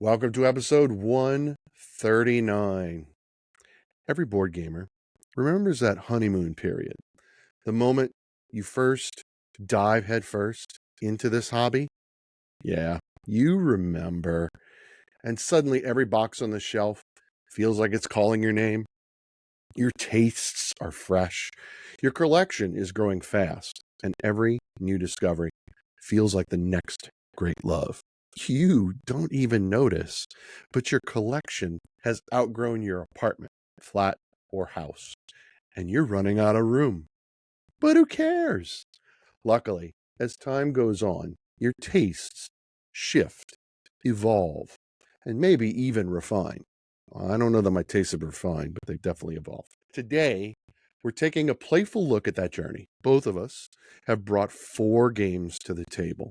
Welcome to episode 139. Every board gamer remembers that honeymoon period, the moment you first dive headfirst into this hobby. Yeah, you remember. And suddenly every box on the shelf feels like it's calling your name. Your tastes are fresh. Your collection is growing fast. And every new discovery feels like the next great love. You don't even notice, but your collection has outgrown your apartment, flat, or house, and you're running out of room. But who cares? Luckily, as time goes on, your tastes shift, evolve, and maybe even refine. I don't know that my tastes have refined, but they've definitely evolved. Today, we're taking a playful look at that journey. Both of us have brought 4 games to the table,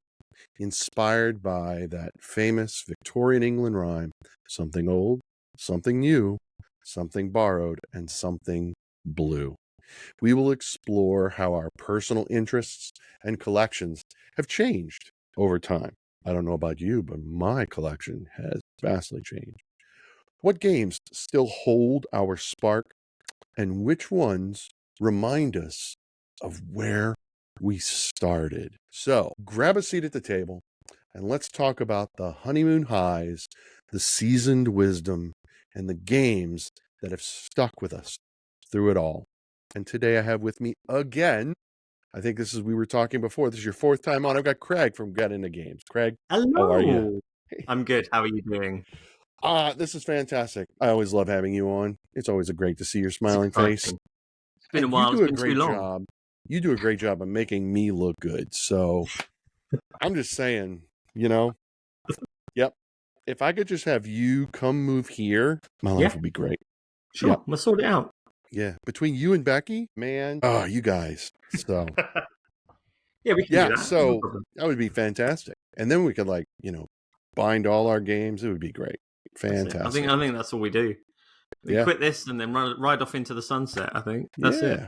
inspired by that famous Victorian England rhyme, something old, something new, something borrowed, and something blue. We will explore how our personal interests and collections have changed over time. I don't know about you, but my collection has vastly changed. What games still hold our spark, and which ones remind us of where we started? So grab a seat at the table and let's talk about the honeymoon highs, the seasoned wisdom, and the games that have stuck with us through it all. And today I have with me again, I think we were talking before, this is your 4th time on. I've got Craig from Get Into Games. Craig, hello. How are you? I'm good. How are you doing? This is fantastic. I always love having you on. It's always great to see your smiling face. It's been a while. You do a great job. You do a great job of making me look good. So I'm just saying, yep. If I could just have you come move here, my life would be great. Sure, we'll sort it out. Yeah, between you and Becky, man. Oh, you guys. So we can do that. So that would be fantastic. And then we could bind all our games. It would be great. Fantastic. I think that's all we do. We quit this and then ride off into the sunset. I think that's it.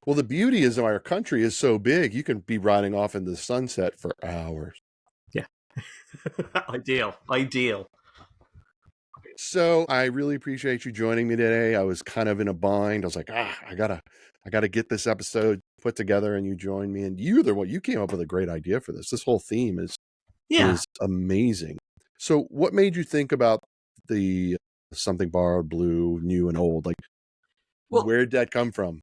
Well, the beauty is our country is so big, you can be riding off into the sunset for hours. Yeah. Ideal. So I really appreciate you joining me today. I was kind of in a bind. I was like, I gotta get this episode put together, and you joined me. And you're the one. You came up with a great idea for this. This whole theme is amazing. So, what made you think about the something borrowed, blue, new, and old? Where did that come from?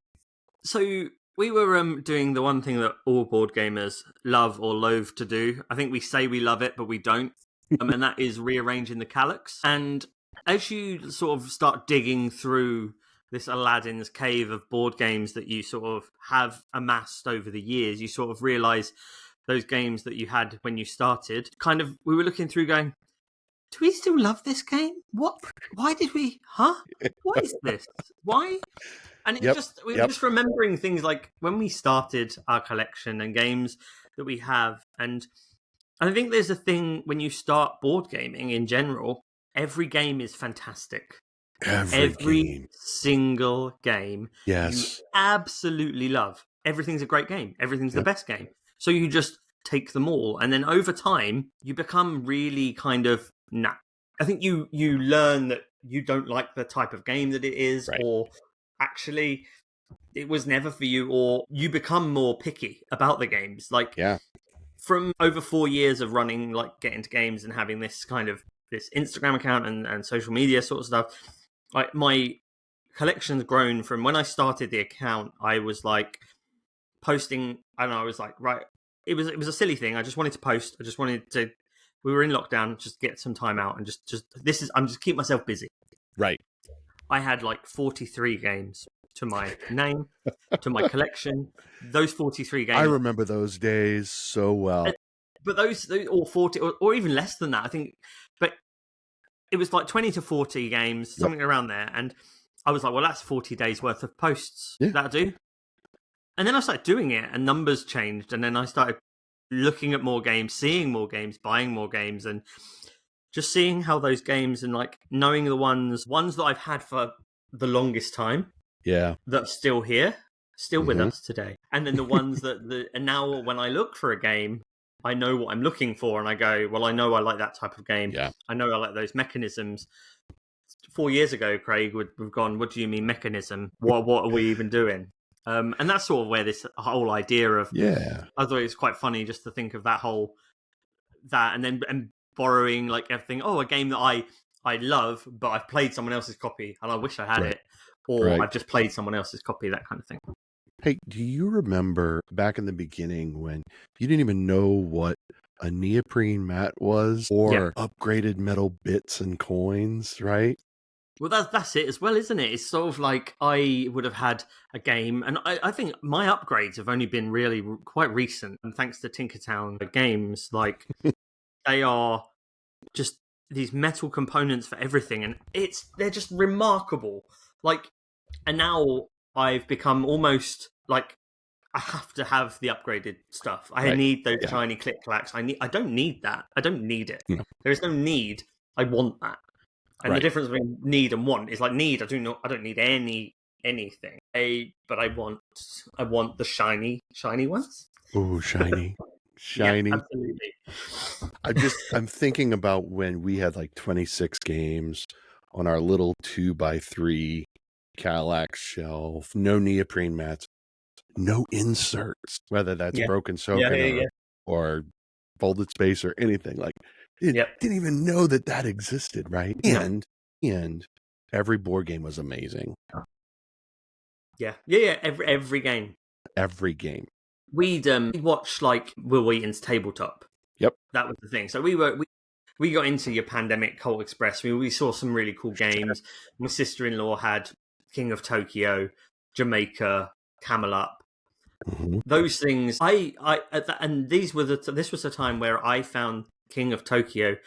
So we were doing the one thing that all board gamers love or loathe to do. I think we say we love it, but we don't. And that is rearranging the calyx. And as you sort of start digging through this Aladdin's cave of board games that you sort of have amassed over the years, you sort of realize those games that you had when you started. We were looking through going, do we still love this game? What? Why did we? What is this? Why? And we were just remembering things like when we started our collection and games that we have. And I think there's a thing when you start board gaming in general, every game is fantastic. Every single game. Yes. You absolutely love. Everything's a great game. Everything's the best game. So you just take them all. And then over time, you become really I think you learn that you don't like the type of game that it is, or actually it was never for you, or you become more picky about the games. From over 4 years of running, Get Into Games and having this this Instagram account and social media sort of stuff, my collection's grown from when I started the account. I was posting, and I was it was a silly thing. I just wanted to post. I just wanted to. We were in lockdown, just get some time out and I'm just keep myself busy. Right. I had 43 games to my name, to my collection. Those 43 games. I remember those days so well. But those or 40 or even less than that, I think. But it was 20 to 40 games, something around there. And I was well, that's 40 days worth of posts. Yeah. That'll do. And then I started doing it and numbers changed. And then I started looking at more games, seeing more games, buying more games, and just seeing how those games and knowing the ones that I've had for the longest time. Yeah. That are still here, still with us today. And then the ones that and now when I look for a game, I know what I'm looking for, and I go, well, I know I like that type of game. Yeah. I know I like those mechanisms. 4 years ago, Craig would have gone, what do you mean mechanism? What are we even doing? And that's sort of where this whole idea of, Yeah. I thought it was quite funny just to think of that and then borrowing like everything. Oh, a game that I love, but I've played someone else's copy and I wish I had it, or I've just played someone else's copy, that kind of thing. Hey, do you remember back in the beginning when you didn't even know what a neoprene mat was or upgraded metal bits and coins, right? Well, that's it as well, isn't it? It's sort of like I would have had a game, and I think my upgrades have only been really quite recent, and thanks to Tinkertown games, like they are just these metal components for everything, and they're just remarkable. Like, and now I've become almost like I have to have the upgraded stuff. I need those shiny click clacks. I don't need that. I don't need it. No. There is no need. I want that. And the difference between need and want is like need. I don't need anything. But I want the shiny ones. Oh, shiny. Shiny. Yeah, absolutely. I'm thinking about when we had like 26 games on our little 2x3 Cadillac shelf, no neoprene mats, no inserts, whether that's broken soaking or folded space or anything. Like, didn't even know that existed, right? And every board game was amazing. Yeah. Every game. Every game. We'd watch like Will Wheaton's Tabletop. Yep, that was the thing. So we got into your Pandemic Colt Express. We saw some really cool games. My sister-in-law had King of Tokyo, Jamaica, Camelot. Mm-hmm. Those things. And this was a time where I found King of Tokyo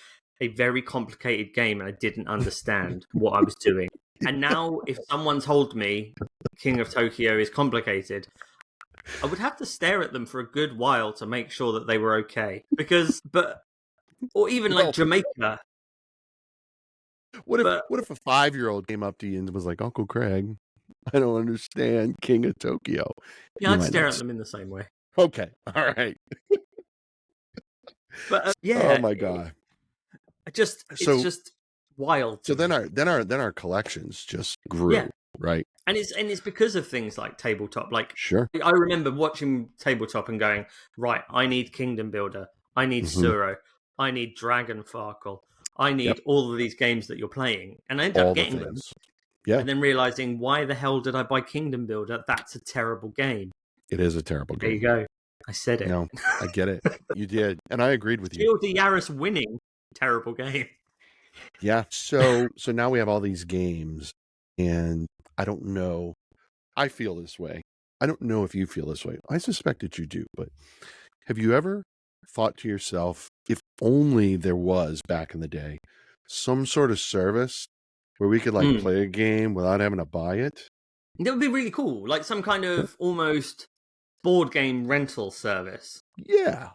a very complicated game, and I didn't understand what I was doing. And now, if someone told me King of Tokyo is complicated, I would have to stare at them for a good while to make sure that they were okay. Or even like Jamaica. What if a 5-year-old came up to you and was like, Uncle Craig, I don't understand King of Tokyo? Yeah, I'd stare at them in the same way. Okay, all right. But oh my god, it's just wild. So then our collections just grew, right? And it's because of things like Tabletop. Like, sure, I remember watching Tabletop and going, right, I need Kingdom Builder, I need Suro, I need Dragon Farkle, I need all of these games that you're playing, and I ended up getting them. Yeah, and then realizing, why the hell did I buy Kingdom Builder? That's a terrible game. It is a terrible game. There you go. I said it. No, I get it. You did, and I agreed with you. Still the Yaris winning. Terrible game. Yeah. So now we have all these games, and I don't know. I feel this way. I don't know if you feel this way. I suspect that you do. But have you ever thought to yourself, if only there was back in the day some sort of service where we could like play a game without having to buy it? That would be really cool. Like some kind of almost board game rental service. Yeah.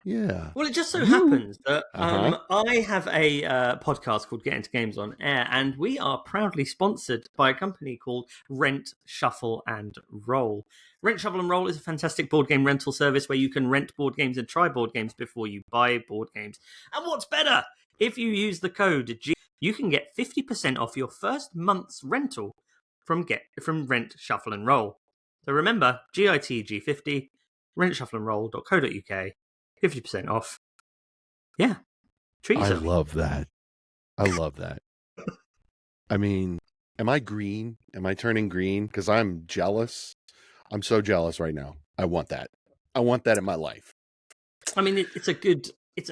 Well, it just so happens that I have a podcast called Get Into Games on Air, and we are proudly sponsored by a company called Rent, Shuffle and Roll. Rent, Shuffle and Roll is a fantastic board game rental service where you can rent board games and try board games before you buy board games. And what's better? If you use the code G, you can get 50% off your first month's rental from Rent, Shuffle and Roll. So remember, GITG50, rentshuffleandroll.co.uk, 50% off. Yeah. Treat yourself. I love that. I mean, am I green? Am I turning green? Because I'm jealous. I'm so jealous right now. I want that. I want that in my life. I mean, it's a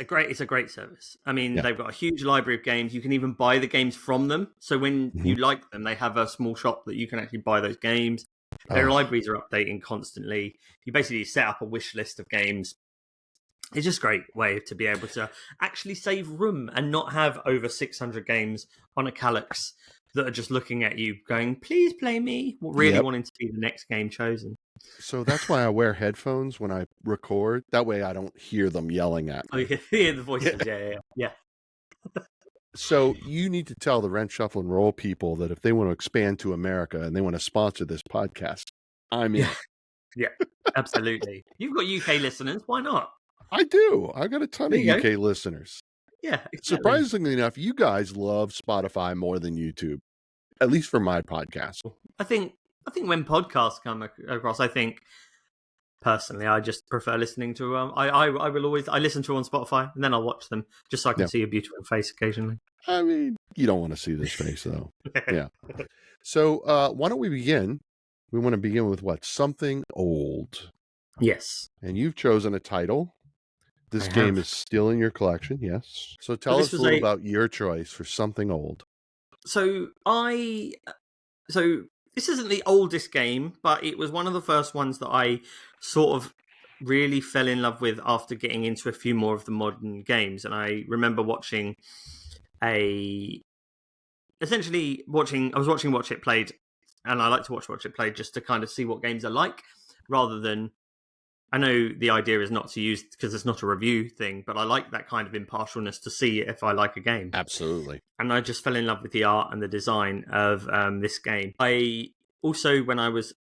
great service. I mean, they've got a huge library of games. You can even buy the games from them. So when you like them, they have a small shop that you can actually buy those games. Their libraries are updating constantly. You basically set up a wish list of games. It's just a great way to be able to actually save room and not have over 600 games on a Calyx that are just looking at you going, please play me, really wanting to be the next game chosen. So that's why I wear headphones when I record. That way I don't hear them yelling at me. Oh, yeah, the voices, yeah. So you need to tell the Rent, Shuffle, and Roll people that if they want to expand to America and they want to sponsor this podcast, I'm in. Yeah, absolutely. You've got UK listeners. Why not? I do. I've got a ton There of you go. UK listeners. Yeah, exactly. Surprisingly enough, you guys love Spotify more than YouTube, at least for my podcast. I think when podcasts come across, I think personally, I just prefer listening to. I will always listen to on Spotify and then I'll watch them just so I can see a beautiful face occasionally. I mean, you don't want to see this face though. Yeah. So why don't we begin? We want to begin with what? Something old. Yes. And you've chosen a title. This game is still in your collection, yes. So tell us a little about your choice for something old. So this isn't the oldest game, but it was one of the first ones that I sort of really fell in love with after getting into a few more of the modern games. And I remember watching I was watching Watch It Played, and I like to watch It Played just to kind of see what games are like, rather than, I know the idea is not to use, because it's not a review thing, but I like that kind of impartialness to see if I like a game. Absolutely. And I just fell in love with the art and the design of this game. I also, when I was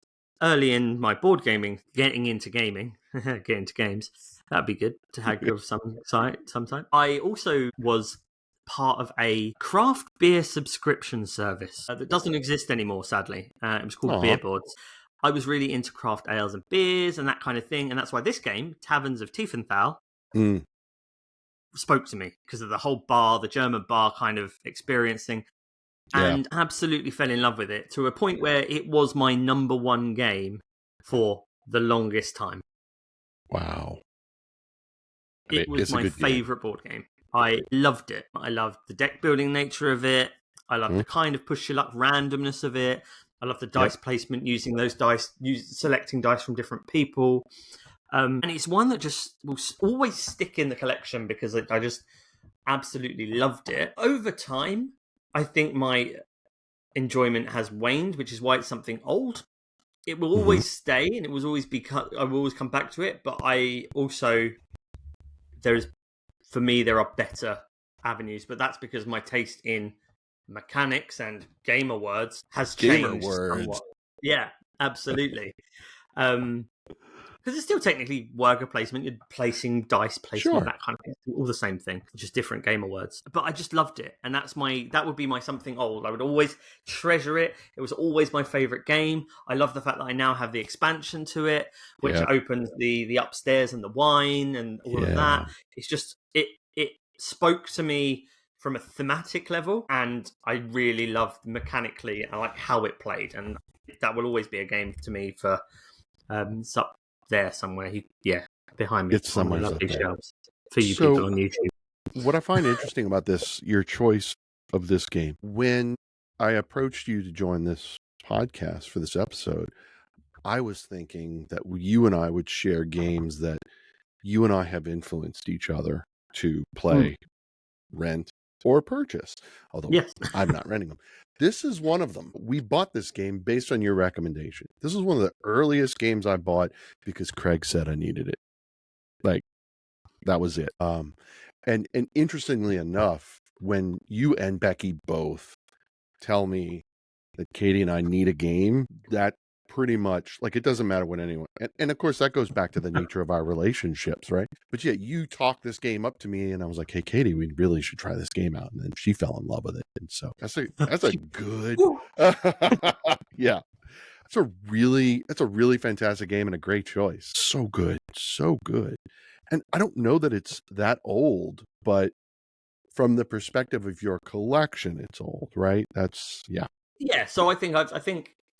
early in my board gaming, getting into games, that'd be good to have sometime. I also was part of a craft beer subscription service that doesn't exist anymore, sadly. It was called Beer Boards. I was really into craft ales and beers and that kind of thing, and that's why this game, Taverns of Tiefenthal, spoke to me, because of the whole bar, the German bar kind of experience thing, and absolutely fell in love with it, to a point where it was my number one game for the longest time. Wow. It was my favourite board game. I loved it. I loved the deck building nature of it. I loved the kind of push your luck randomness of it. I love the dice placement, using those dice, selecting dice from different people. And it's one that just will always stick in the collection because I just absolutely loved it. Over time, I think my enjoyment has waned, which is why it's something old. It will always stay, and it will always I will always come back to it. But I also, for me, there are better avenues. But that's because my taste in mechanics and gamer words has changed somewhat. Yeah, absolutely. Because it's still technically worker placement, you're placing dice placement, that kind of thing, all the same thing, just different gamer words. But I just loved it, and that would be my something old. I would always treasure it. It was always my favorite game. I love the fact that I now have the expansion to it, which opens the upstairs and the wine and all of that. It's just it spoke to me from a thematic level, and I really loved mechanically. I like how it played, and that will always be a game to me for up there somewhere. Behind me. It's somewhere lovely shelves for you people on YouTube. What I find interesting about your choice of this game, when I approached you to join this podcast for this episode, I was thinking that you and I would share games that you and I have influenced each other to play, rent, or purchase, although I'm not renting them. This is one of them. We bought this game based on your recommendation. This is one of the earliest games I bought because Craig said I needed it. Like, that was it. And interestingly enough, when you and Becky both tell me that Katie and I need a game, that pretty much, like, it doesn't matter what anyone, and of course that goes back to the nature of our relationships, right? But yeah, you talked this game up to me and I was like, hey Katie, we really should try this game out, and then she fell in love with it. And so that's a good yeah, that's a really fantastic game and a great choice. So good. And I don't know that it's that old, but from the perspective of your collection, it's old, right? That's So I think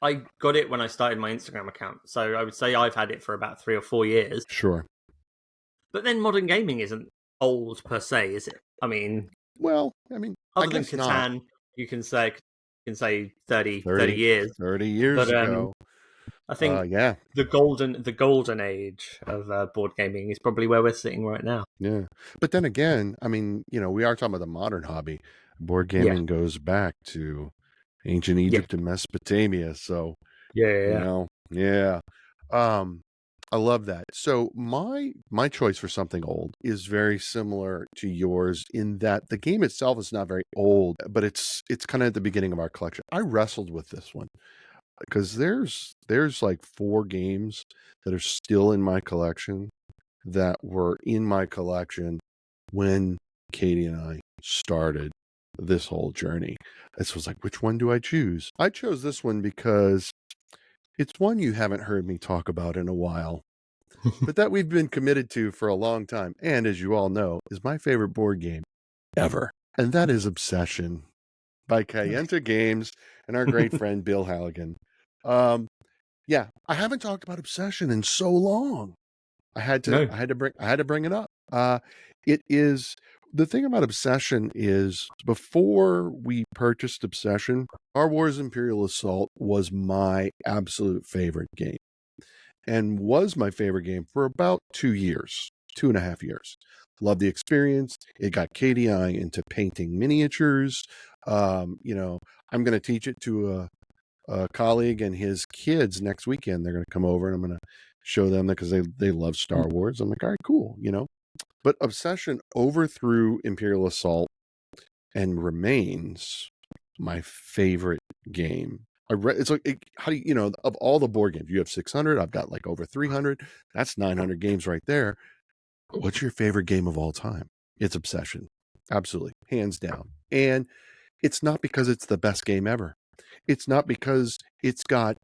I got it when I started my Instagram account. So I would say I've had it for about 3 or 4 years. Sure. But then modern gaming isn't old per se, is it? I mean, other than Catan, you can say 30 years. 30 years ago. I think the golden age of board gaming is probably where we're sitting right now. Yeah. But then again, we are talking about the modern hobby. Board gaming goes back to ancient Egypt and Mesopotamia. So, I love that. So my choice for something old is very similar to yours in that the game itself is not very old, but it's kind of at the beginning of our collection. I wrestled with this one. because there's like 4 games that are still in my collection that were in my collection when Katie and I started this whole journey. This was like, which one do I choose? I chose this one because it's one you haven't heard me talk about in a while, but that we've been committed to for a long time. And as you all know, is my favorite board game ever. And that is Obsession by Kayenta Games and our great friend Bill Halligan. Yeah, I haven't talked about Obsession in so long. I had to bring it up. It is the thing about Obsession is before we purchased Obsession, Star Wars Imperial Assault was my absolute favorite game and was my favorite game for about 2.5 years. Loved the experience. It got Katie and I into painting miniatures. I'm going to teach it to a colleague and his kids next weekend. They're going to come over and I'm going to show them that because they love Star Wars. I'm like, all right, cool, But Obsession overthrew Imperial Assault and remains my favorite game. It's like, how do you, of all the board games, you have 600, I've got like over 300. That's 900 games right there. What's your favorite game of all time? It's Obsession. Absolutely. Hands down. And it's not because it's the best game ever. It's not because it's got,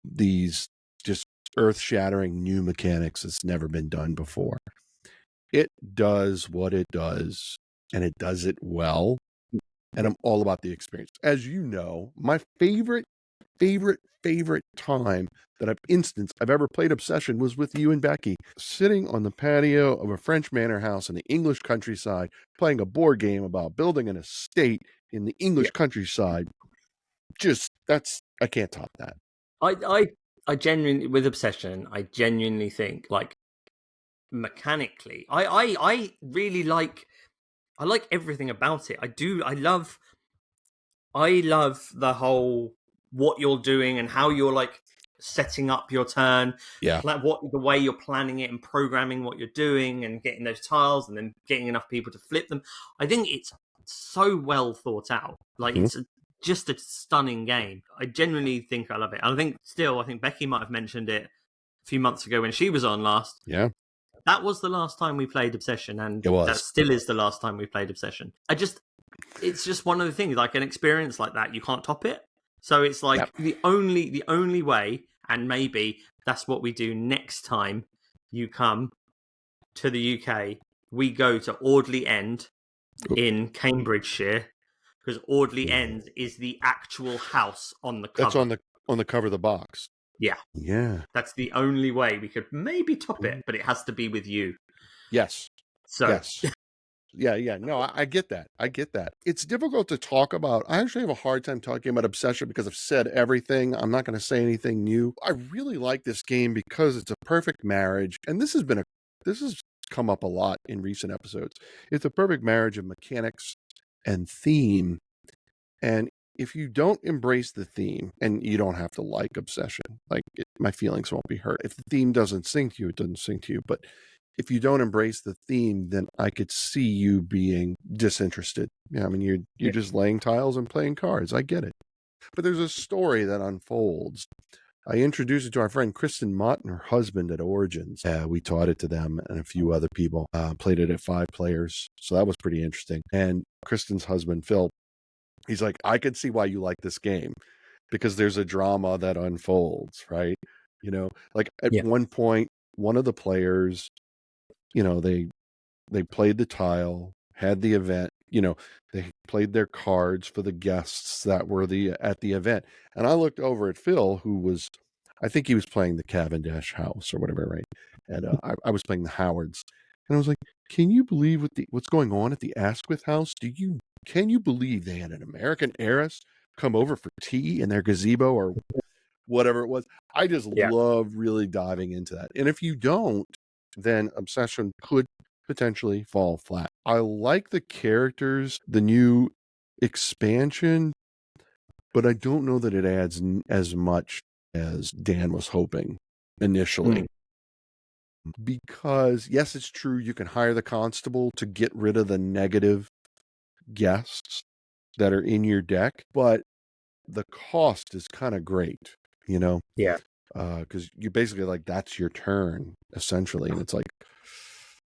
these just earth-shattering new mechanics that's never been done before. It does what it does, and it does it well. And I'm all about the experience. As you know, my favorite time that I've ever played Obsession was with you and Becky, sitting on the patio of a French manor house in the English countryside, playing a board game about building an estate in the English countryside. I can't top that. I genuinely, with Obsession, I genuinely think, like, mechanically, I really like everything about it. I love the whole what you're doing and how you're like setting up your turn. Yeah. The way you're planning it and programming what you're doing and getting those tiles and then getting enough people to flip them. I think it's so well thought out. Like, it's just a stunning game. I genuinely think I love it. I think Becky might have mentioned it a few months ago when she was on last. Yeah. That was the last time we played Obsession, and that still is the last time we played Obsession. It's just one of the things, like an experience like that, you can't top it. So it's like the only way, and maybe that's what we do next time you come to the UK. We go to Audley End in Cambridgeshire, because Audley End is the actual house on the cover. That's on the cover of the box. Yeah. Yeah. That's the only way we could maybe top it, but it has to be with you. Yes. So. Yes. Yeah. No, I get that. It's difficult to talk about. I actually have a hard time talking about Obsession because I've said everything. I'm not going to say anything new. I really like this game because it's a perfect marriage. And this has come up a lot in recent episodes. It's a perfect marriage of mechanics and theme. And if you don't embrace the theme, and you don't have to like Obsession, my feelings won't be hurt. If the theme doesn't sink to you, it doesn't sink to you. But if you don't embrace the theme, then I could see you being disinterested. Yeah, I mean, you're just laying tiles and playing cards. I get it. But there's a story that unfolds. I introduced it to our friend Kristen Mott and her husband at Origins. We taught it to them and a few other people. Played it at 5 players. So that was pretty interesting. And Kristen's husband, Phil, he's like, I could see why you like this game, because there's a drama that unfolds, right? Like at one point, one of the players, they played the tile, had the event, they played their cards for the guests that were at the event. And I looked over at Phil, I think he was playing the Cavendish house or whatever, right? And I was playing the Howards. And I was like, can you believe what's going on at the Asquith house? Can you believe they had an American heiress come over for tea in their gazebo or whatever it was? I just love really diving into that. And if you don't, then Obsession could potentially fall flat. I like the characters, the new expansion, but I don't know that it adds as much as Dan was hoping initially. Because, yes, it's true, you can hire the constable to get rid of the negative guests that are in your deck, but the cost is kind of great, you know, Yeah. because you basically like that's your turn essentially, and it's like,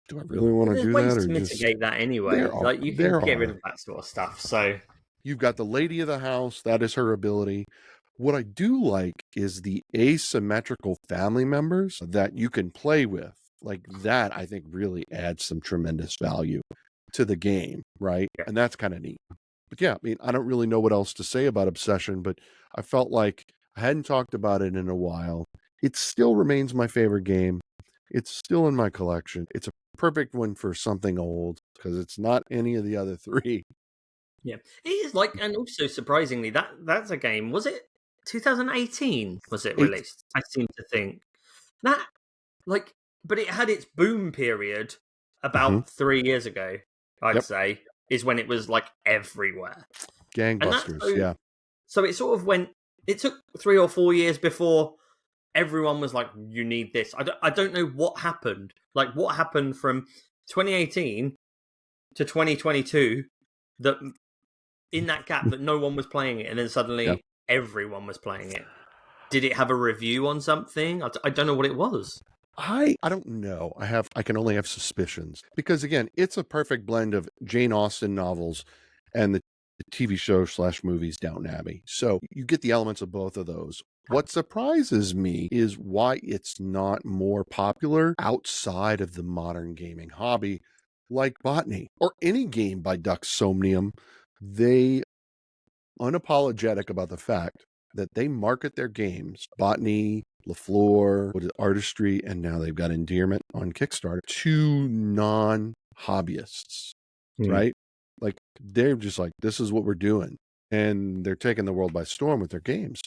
do I really want to There's do ways that or to just mitigate that anyway. Like you can there get rid are. of that sort of stuff. So You've got the lady of the house, that is her ability. What I do like is the asymmetrical family members that you can play with. Like that, I think really adds some tremendous value to the game, right? yeah. And that's kind of neat. But yeah, I mean, I don't really know what else to say about Obsession, but I felt like I hadn't talked about it in a while. It still remains my favorite game. It's still in my collection. It's a perfect one for something old because it's not any of the other three. Yeah, it is like, and also surprisingly, that's a game. Was it 2018? Was it Eight. released? I seem to think that, like, but it had its boom period Mm-hmm. about 3 years ago. I'd Yep. say is when it was like everywhere, and that's Gangbusters, yeah. so it sort of went. It took 3 or 4 years before everyone was like, "You need this." I don't know what happened. Like, what happened from 2018 to 2022 that in that gap that no one was playing it, and then suddenly everyone was playing it. Did it have a review on something? I don't know what it was. I don't know. I can only have suspicions because again, it's a perfect blend of Jane Austen novels and the TV show / movies Downton Abbey. So you get the elements of both of those. What surprises me is why it's not more popular outside of the modern gaming hobby, like Botany or any game by Dux Somnium. They unapologetic about the fact that they market their games, Botany, LaFleur, Artistry, and now they've got Endearment on Kickstarter to non-hobbyists, right? Like they're just like, this is what we're doing. And they're taking the world by storm with their games.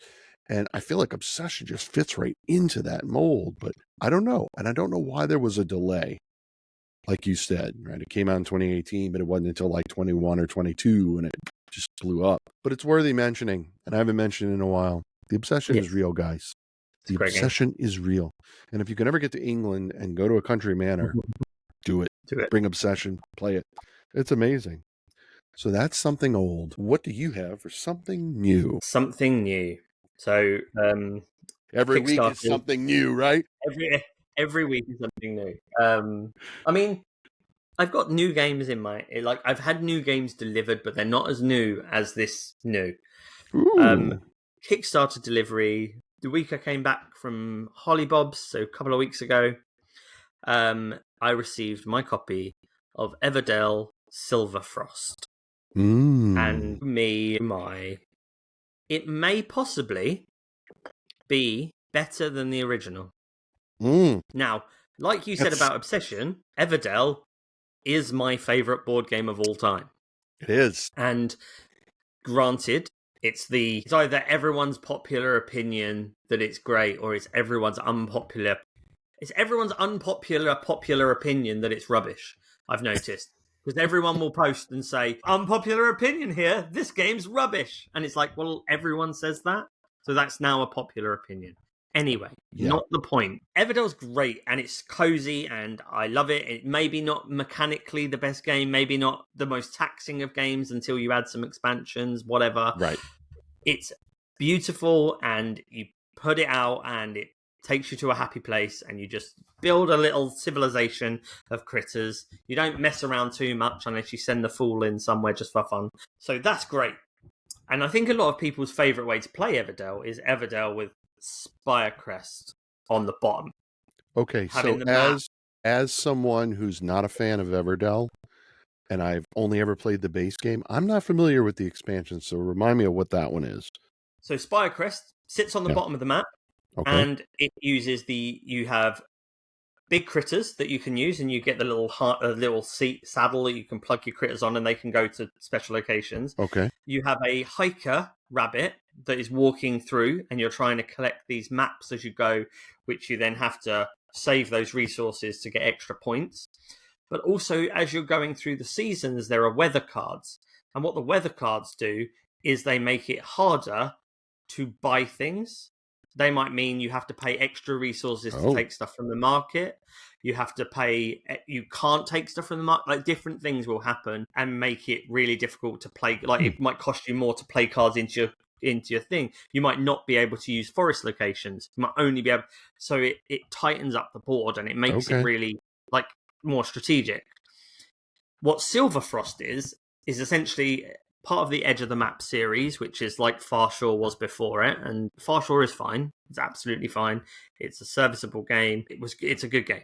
And I feel like Obsession just fits right into that mold, but I don't know. And I don't know why there was a delay. Like you said, right? It came out in 2018, but it wasn't until like 21 or 22 and it just blew up. But it's worthy mentioning, and I haven't mentioned it in a while. The Obsession is real, guys. The Obsession is real. And if you can ever get to England and go to a country manor, do it. Bring Obsession, play it. It's amazing. So that's something old. What do you have for something new? Something new. So every week is something new, right? Every week is something new. I mean, I've got new games in my like. I've had new games delivered, but they're not as new as this new. Kickstarter delivery. The week I came back from Hollybobs, so a couple of weeks ago, I received my copy of Everdell Silverfrost. And it may possibly be better than the original. Now, like you said about Obsession, Everdell is my favourite board game of all time. It is. And granted, it's either everyone's popular opinion that it's great, or it's everyone's unpopular popular opinion that it's rubbish. I've noticed. Because everyone will post and say, unpopular opinion here, this game's rubbish. And it's like, well, everyone says that. So that's now a popular opinion. Anyway, not the point. Everdell's great and it's cozy and I love it. It may be not mechanically the best game, maybe not the most taxing of games until you add some expansions, whatever. Right. It's beautiful and you put it out and it takes you to a happy place and you just build a little civilization of critters. You don't mess around too much unless you send the fool in somewhere just for fun. So that's great. And I think a lot of people's favourite way to play Everdell is Everdell with Spirecrest on the bottom. Okay, so as someone who's not a fan of Everdell, and I've only ever played the base game, I'm not familiar with the expansion, so remind me of what that one is. So Spirecrest sits on the bottom of the map, and it uses you have big critters that you can use, and you get the little seat saddle that you can plug your critters on, and they can go to special locations. Okay. You have a hiker rabbit that is walking through, and you're trying to collect these maps as you go, which you then have to save those resources to get extra points. But also, as you're going through the seasons, there are weather cards. And what the weather cards do is they make it harder to buy things. They might mean you have to pay extra resources to take stuff from the market. You can't take stuff from the market. Like different things will happen and make it really difficult to play. Like it might cost you more to play cards into into your thing. You might not be able to use forest locations. You might only be able. So it tightens up the board and it makes it really like more strategic. What Silverfrost is essentially part of the Edge of the Map series, which is like Farshore was before it, and Farshore is fine. It's absolutely fine. It's a serviceable game. It's a good game.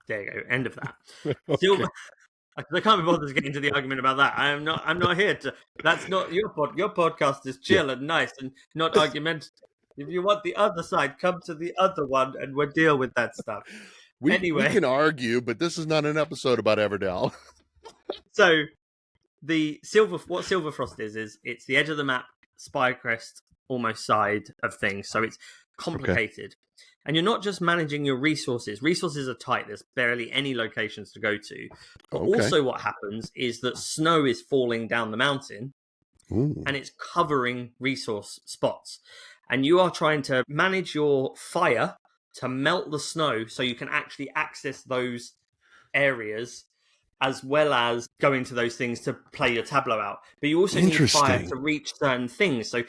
There you go. End of that. Okay. I can't be bothered to get into the argument about that. I'm not here to. That's not your Your podcast is chill and nice and not argumentative. If you want the other side, come to the other one and we'll deal with that stuff. We can argue, but this is not an episode about Everdell. So what Silverfrost is it's the edge of the map, Spirecrest almost side of things. So it's complicated. And you're not just managing your resources. Resources are tight. There's barely any locations to go to. But also what happens is that snow is falling down the mountain and it's covering resource spots. And you are trying to manage your fire to melt the snow so you can actually access those areas as well as go into those things to play your tableau out. But you also need fire to reach certain things. So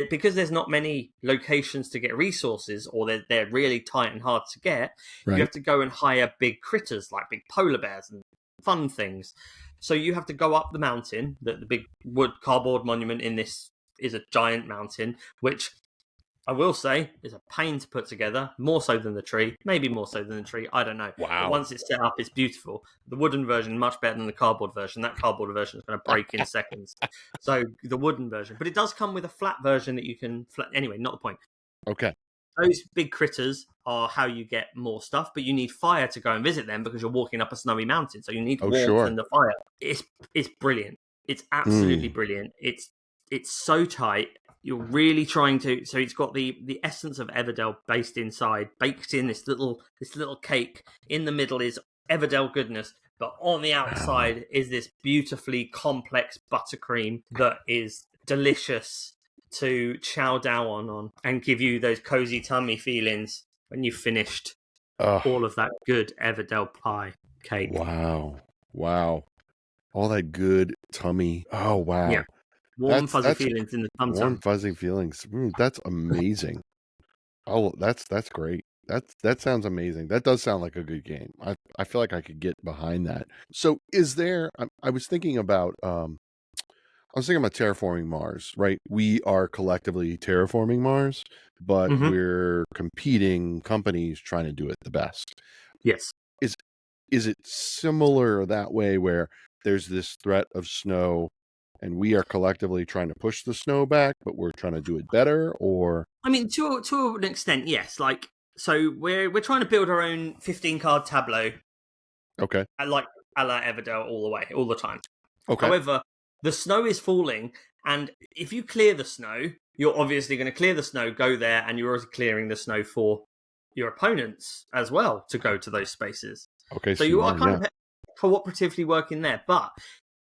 because there's not many locations to get resources, or they're really tight and hard to get, you have to go and hire big critters like big polar bears and fun things. So you have to go up the mountain. The big wood cardboard monument in this is a giant mountain, which I will say is a pain to put together, more so than the tree, maybe more so than the tree, I don't know. Wow. But once it's set up, it's beautiful. The wooden version, much better than the cardboard version. That cardboard version is going to break in seconds. So the wooden version. But it does come with a flat version that you can... Anyway, not the point. Okay. Those big critters are how you get more stuff, but you need fire to go and visit them because you're walking up a snowy mountain. So you need warmth and the fire. It's brilliant. It's absolutely brilliant. It's so tight. You're really trying to. So it's got the essence of Everdell baked in this little cake. In the middle is Everdell goodness, but on the outside is this beautifully complex buttercream that is delicious to chow down on and give you those cozy tummy feelings when you've finished all of that good Everdell pie cake. Wow. All that good tummy. Oh, wow. Yeah. Warm, fuzzy feelings in the tum-tum. Warm, fuzzy feelings. That's amazing. Oh, that's great. That sounds amazing. That does sound like a good game. I feel like I could get behind that. So is there... I was thinking about... terraforming Mars, right? We are collectively terraforming Mars, but we're competing companies trying to do it the best. Yes. Is it similar that way where there's this threat of snow and we are collectively trying to push the snow back, but we're trying to do it better? Or I mean, to an extent, yes. Like, so we're trying to build our own 15-card tableau. Okay. Like a la Everdell all the time. Okay. However, the snow is falling, and if you clear the snow, you're obviously going to clear the snow, go there, and you're also clearing the snow for your opponents as well to go to those spaces. Okay. So you are kind of cooperatively working there, but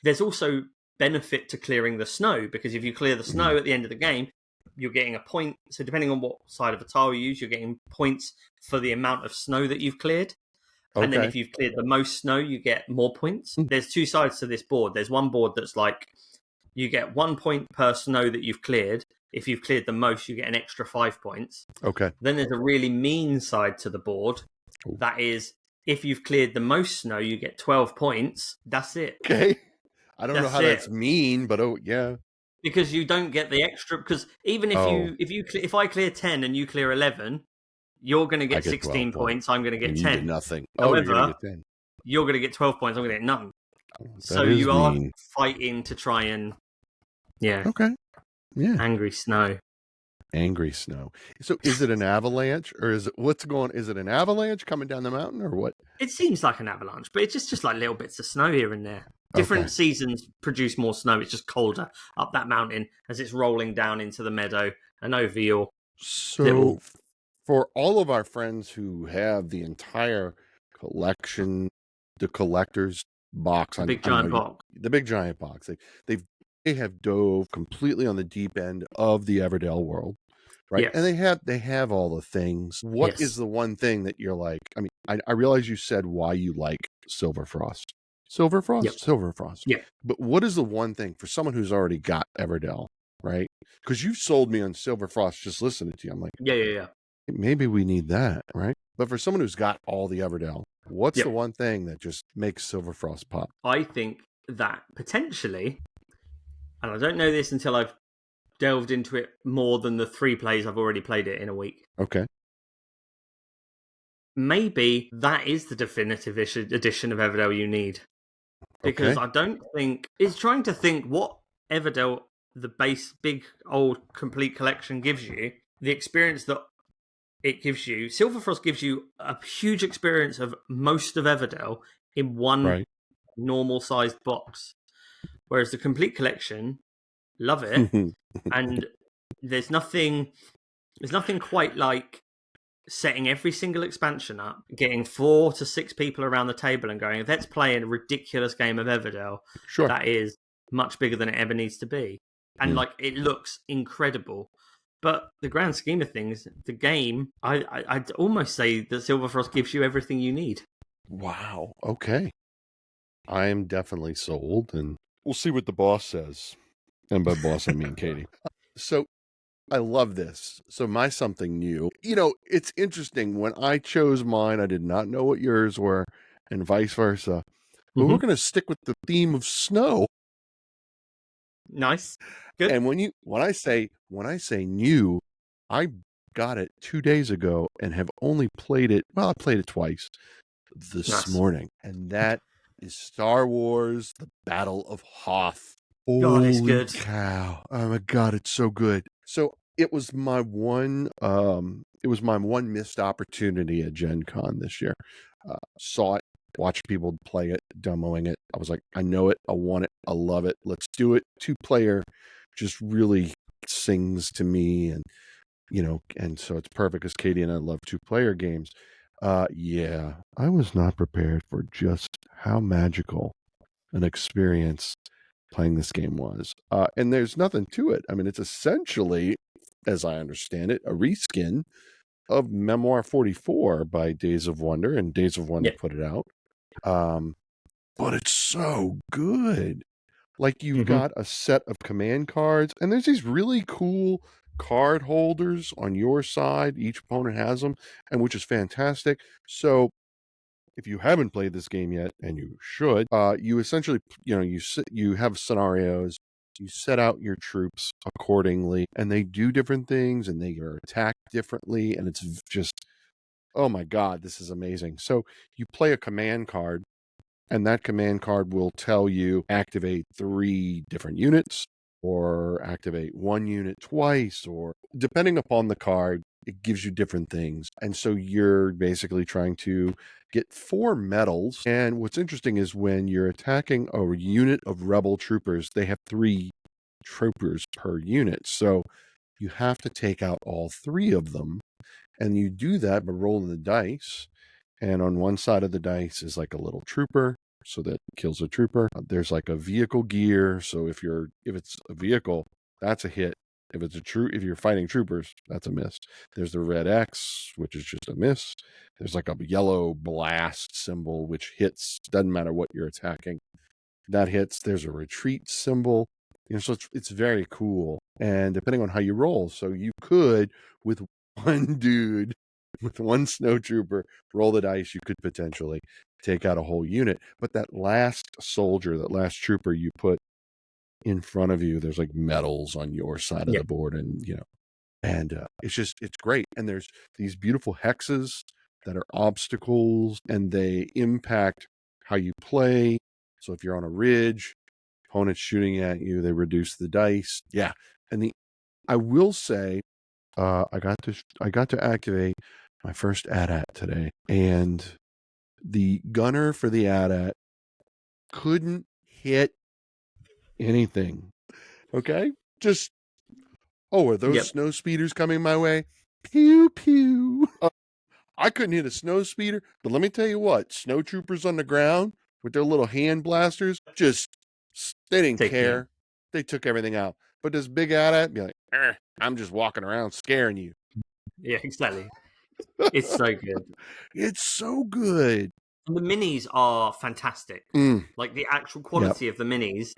there's also benefit to clearing the snow, because if you clear the snow at the end of the game, you're getting a point. So depending on what side of the tile you use, you're getting points for the amount of snow that you've cleared. Okay. And then if you've cleared the most snow, you get more points. There's two sides to this board. There's one board that's like, you get 1 point per snow that you've cleared. If you've cleared the most, you get an extra 5 points. Okay. Then there's a really mean side to the board. That is, if you've cleared the most snow, you get 12 points. That's it. Okay. I don't know how that's mean, but yeah. Because you don't get the extra. Because even if I clear 10 and you clear 11, you're going to get 16 points. I'm going to get 10. Nothing. However, you're going to get 10. You're going to get 12 points. I'm going to get none. So you are fighting to try and Okay. Yeah. Angry snow. So is it an avalanche, or is it an avalanche coming down the mountain, or what? It seems like an avalanche, but it's just like little bits of snow here and there. Different seasons produce more snow. It's just colder up that mountain as it's rolling down into the meadow and over your for all of our friends who have the entire collection, the collector's box, the big giant box, they have dove completely on the deep end of the Everdell world, right? Yes. And they have all the things. What is the one thing that you're like? I mean, I realize you said why you like Silverfrost. Silverfrost. Yeah. But what is the one thing for someone who's already got Everdell right? Because you sold me on Silverfrost just listening to you. I'm like, Yeah. maybe we need that, right? But for someone who's got all the Everdell, what's Yep. the one thing that just makes Silverfrost pop? I think that potentially, and I don't know this until I've delved into it more than the 3 plays I've already played it in a week. Okay. Maybe that is the definitive edition of Everdell you need. Because Okay. I don't think... It's trying to think what Everdell, the base, big, old, complete collection gives you, the experience that it gives you. Silverfrost gives you a huge experience of most of Everdell in one Right. normal-sized box. Whereas the complete collection, love it, and there's nothing quite like setting every single expansion up, getting 4 to 6 people around the table and going, let's play a ridiculous game of Everdell Sure. that is much bigger than it ever needs to be. And like, it looks incredible. But the grand scheme of things, the game, I'd almost say that Silverfrost gives you everything you need. Wow. Okay. I am definitely sold, and we'll see what the boss says. And by boss, I mean Katie. So I love this. So my something new, it's interesting. When I chose mine, I did not know what yours were, and vice versa. But we're going to stick with the theme of snow. Nice. Good. And when I say new, I got it 2 days ago and have only played it. Well, I played it twice this morning, and that is Star Wars: The Battle of Hoth. God, it's Holy good. cow! Oh my god, it's so good. So it was my one. It was my one missed opportunity at Gen Con this year. Saw it, watched people play it, demoing it. I was like, I know it, I want it, I love it. Let's do it. 2-player just really sings to me, and and so it's perfect because Katie and I love 2-player games. Yeah, I was not prepared for just how magical an experience playing this game was. And there's nothing to it. I mean, it's essentially, as I understand it, a reskin of Memoir 44 by Days of Wonder, and Days of Wonder put it out. But it's so good. Like, you've got a set of command cards, and there's these really cool card holders on your side. Each opponent has them, and which is fantastic. So if you haven't played this game yet, and you should, you essentially, you have scenarios, you set out your troops accordingly, and they do different things, and they are attacked differently, and it's just, oh my god, this is amazing. So you play a command card, and that command card will tell you activate 3 different units, or activate 1 unit twice, or depending upon the card, it gives you different things. And so you're basically trying to get 4 medals. And what's interesting is when you're attacking a unit of rebel troopers, they have 3 troopers per unit. So you have to take out all 3 of them. And you do that by rolling the dice. And on one side of the dice is like a little trooper, so that kills a trooper. There's like a vehicle gear, so if it's a vehicle, that's a hit. If you're fighting troopers, that's a miss. There's the red X, which is just a miss. There's like a yellow blast symbol, which hits. Doesn't matter what you're attacking, that hits. There's a retreat symbol. So it's very cool. And depending on how you roll, so you could, with one dude, with one snowtrooper, roll the dice, you could potentially take out a whole unit. But that last soldier, that last trooper you put in front of you, there's like medals on your side of the board, and it's great. And there's these beautiful hexes that are obstacles, and they impact how you play. So if you're on a ridge, opponents shooting at you, they reduce the dice. Yeah. And I will say, I got to activate my first AT-AT today, and the gunner for the AT-AT couldn't hit anything. Okay? Just, are those snow speeders coming my way? Pew, pew. I couldn't hit a snow speeder, but let me tell you what, snow troopers on the ground with their little hand blasters, they didn't care. They took everything out. But this big AT-AT, be like, I'm just walking around scaring you. Yeah, exactly. It's so good. It's so good. And the minis are fantastic. Like, the actual quality of the minis,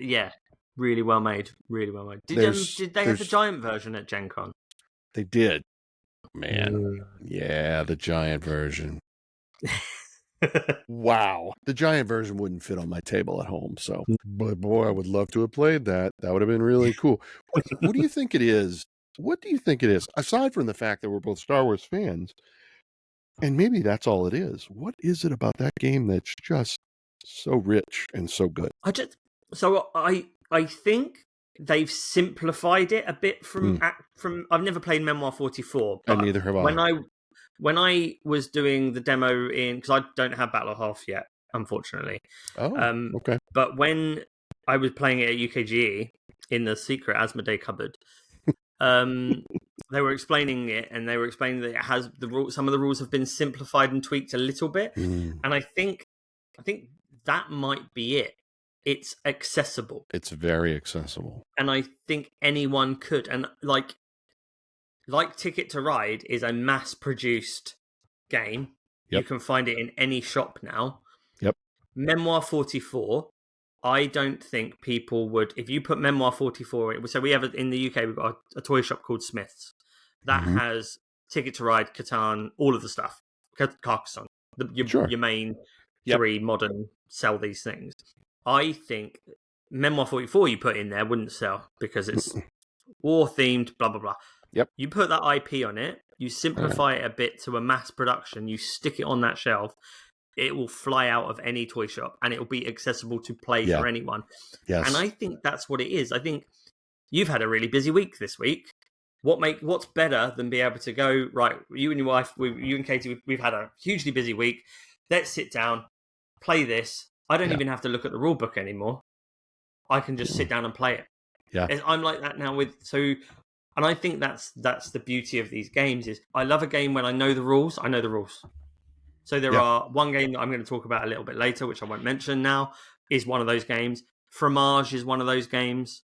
Really well made. Really well made. Did they have the giant version at Gen Con? They did. Man. Yeah, the giant version. Wow. The giant version wouldn't fit on my table at home. So, but boy, I would love to have played that. That would have been really cool. What do you think it is? What do you think it is? Aside from the fact that we're both Star Wars fans, and maybe that's all it is. What is it about that game that's just so rich and so good? I think they've simplified it a bit from I've never played Memoir 44, but And neither have I. When I was doing the demo because I don't have Battle of Hoth yet, unfortunately. Oh, okay. But when I was playing it at UKGE in the secret Asmodee cupboard, they were explaining it, and they were explaining that it has some of the rules have been simplified and tweaked a little bit, and I think that might be it. It's accessible. It's very accessible, and I think anyone could. And like Ticket to Ride is a mass-produced game. Yep. You can find it in any shop now. Yep. Memoir 44. I don't think people would, if you put Memoir 44, so we have in the UK, we've got a toy shop called Smith's that has Ticket to Ride, Catan, all of the stuff, Carcassonne, your main three modern sell these things. I think Memoir 44 you put in there wouldn't sell because it's war themed, blah, blah, blah. Yep. You put that IP on it, you simplify it a bit to a mass production, you stick it on that shelf, it will fly out of any toy shop and it will be accessible to play for anyone. Yes. And I think that's what it is. I think you've had a really busy week this week. What's better than be able to go, right, you and your wife, you and Katie, we've had a hugely busy week. Let's sit down, play this. I don't even have to look at the rule book anymore. I can just sit down and play it. Yeah. I'm like that now and I think that's the beauty of these games is I love a game when I know the rules. I know the rules. So there are one game that I'm going to talk about a little bit later, which I won't mention now, is one of those games. Fromage is one of those games.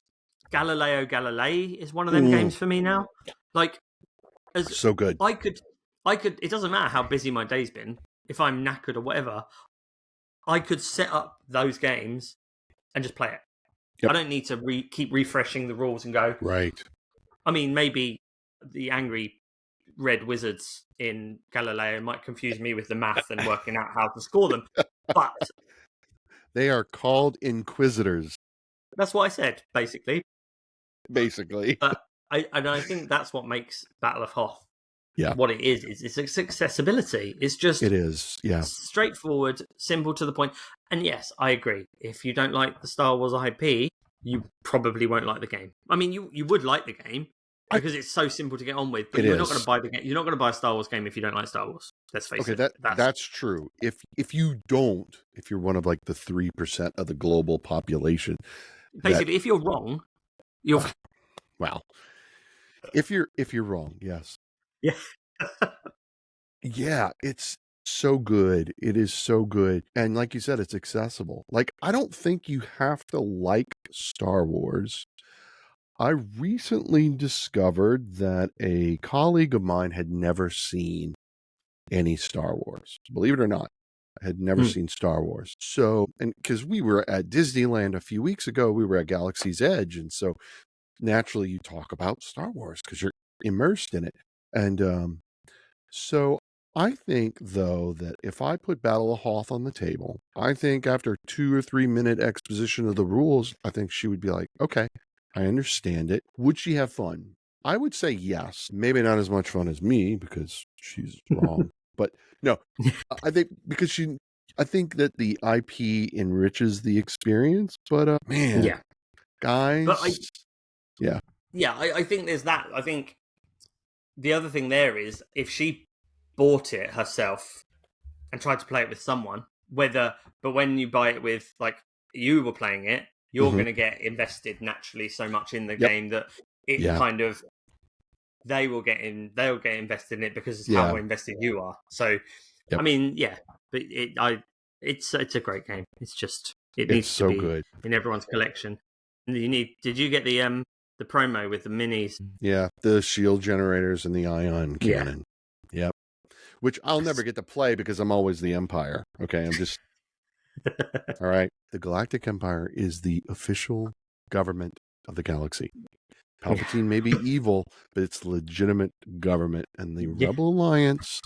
Galileo Galilei is one of them games for me now. Like, so good. I could. It doesn't matter how busy my day's been. If I'm knackered or whatever, I could set up those games and just play it. Yep. I don't need to keep refreshing the rules and go. Right. I mean, maybe the angry red wizards in Galileo might confuse me with the math and working out how to score them, but they are called inquisitors. That's what I said, basically. But I think that's what makes Battle of Hoth what it is. It's accessibility. It's just it is, straightforward, simple to the point. And yes, I agree. If you don't like the Star Wars IP, you probably won't like the game. I mean, you would like the game because it's so simple to get on with. But you're not going to buy the game. You're not going to buy a Star Wars game if you don't like Star Wars. Let's face it. That's true. If you're one of like the 3% of the global population, basically, if you're wrong, you're well. If you're wrong, yes. Yeah. Yeah, it's so good. It is so good. And like you said, it's accessible. Like, I don't think you have to like Star Wars. I recently discovered that a colleague of mine had never seen any Star Wars. Believe it or not, I had never seen Star Wars. So, and because we were at Disneyland a few weeks ago, we were at Galaxy's Edge. And so naturally you talk about Star Wars because you're immersed in it. And so I think, though, that if I put Battle of Hoth on the table, I think after 2 or 3 minute exposition of the rules, I think she would be like, okay, I understand it. Would she have fun? I would say yes. Maybe not as much fun as me because she's wrong. But no, I think I think that the IP enriches the experience. But man, guys. But I think there's that. I think the other thing there is if she bought it herself and tried to play it with someone, but when you buy it with, like, you were playing it, you're going to get invested naturally so much in the game that it kind of they'll get invested in it because it's how invested you are. So I mean, but it's a great game. It's just needs to be good in everyone's collection. Did you get the promo with the minis? Yeah, the shield generators and the ion cannon. Yep. Which I'll never get to play because I'm always the Empire. Okay, I'm just all right. The Galactic Empire is the official government of the galaxy. Palpatine may be evil, but it's legitimate government, and the Rebel Alliance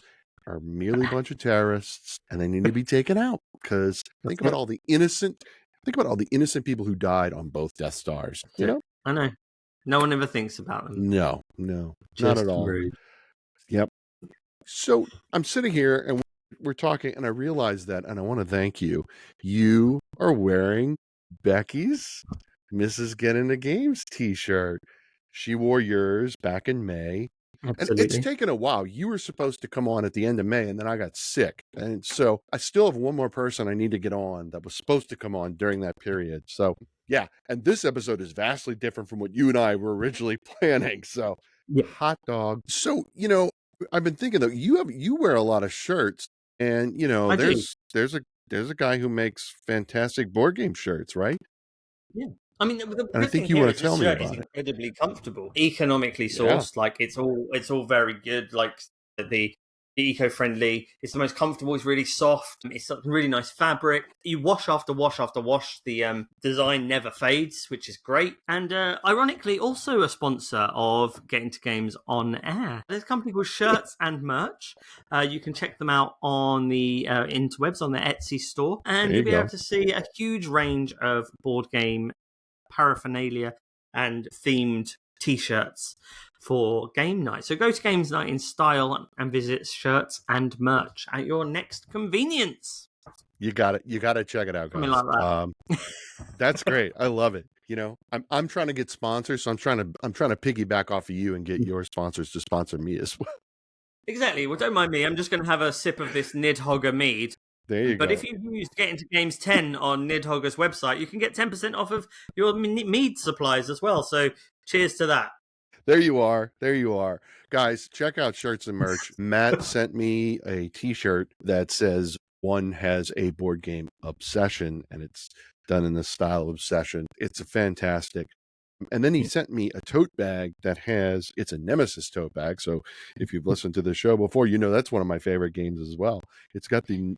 are merely a bunch of terrorists, and they need to be taken out. Because think about all the innocent people who died on both Death Stars. You know, I know. No one ever thinks about them. No, not at all. Rude. Yep. So I'm sitting here and we're talking, and I realize that, and I want to thank you. You are wearing Becky's Mrs. Get Into Games t-shirt. She wore yours back in May. Absolutely. And it's taken a while. You were supposed to come on at the end of May, and then I got sick. And so I still have one more person I need to get on that was supposed to come on during that period. So yeah, and this episode is vastly different from what you and I were originally planning. So hot dog. So, I've been thinking though, you wear a lot of shirts, and there's a guy who makes fantastic board game shirts, right? Yeah. I mean, the and I think you want to tell me about it. Incredibly comfortable, economically sourced. Yeah. Like it's all very good. Like the eco-friendly. It's the most comfortable. It's really soft. It's really nice fabric. You wash after wash after wash. The design never fades, which is great. And ironically, also a sponsor of Get Into Games on Air. There's a company called Shirts and Merch. You can check them out on the interwebs on the Etsy store, and you'll be able to see a huge range of board game paraphernalia and themed t-shirts for game night. So go to Games Night in Style and visit Shirts and Merch at your next convenience. You got it. You got to check it out, guys. Something like that. That's great. I love it. I'm trying to get sponsors, so I'm trying to piggyback off of you and get your sponsors to sponsor me as well. Exactly. Well, don't mind me. I'm just going to have a sip of this Nidhogger mead. There you go. But if you use Get Into Games 10 on Nidhogger's website, you can get 10% off of your mead supplies as well. So cheers to that. There you are. Guys, check out Shirts and Merch. Matt sent me a t-shirt that says one has a board game obsession, and it's done in the style of Obsession. It's a fantastic. And then he sent me a tote bag it's a Nemesis tote bag. So if you've listened to the show before, that's one of my favorite games as well. It's got the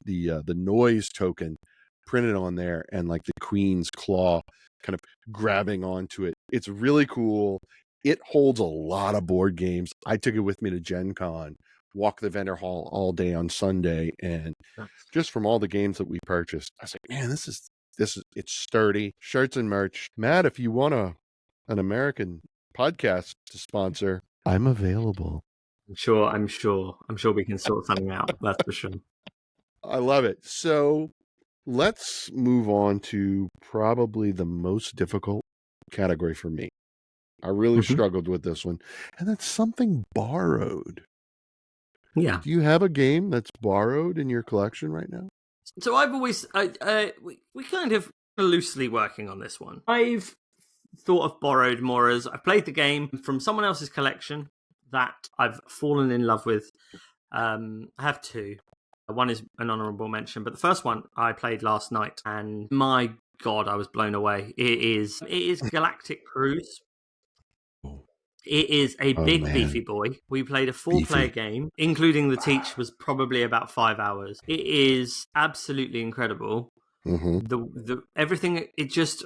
noise token printed on there, and like the Queen's claw kind of grabbing onto it. It's really cool. It holds a lot of board games. I took it with me to Gen Con, walked the vendor hall all day on Sunday, and just from all the games that we purchased, I was like, man, this is it's sturdy. Shirts and Merch. Matt, if you want an American podcast to sponsor, I'm available. I'm sure we can sort something out. That's for sure. I love it. So let's move on to probably the most difficult category for me. I really struggled with this one, and that's something borrowed. Yeah. Do you have a game that's borrowed in your collection right now? So I've always, we kind of loosely working on this one. I've thought of borrowed more as I've played the game from someone else's collection that I've fallen in love with. I have two. One is an honourable mention, but the first one I played last night, and my God, I was blown away. It is Galactic Cruise. It is a big, beefy boy. We played a 4-player game, including the teach was probably about 5 hours. It is absolutely incredible. The everything, it just,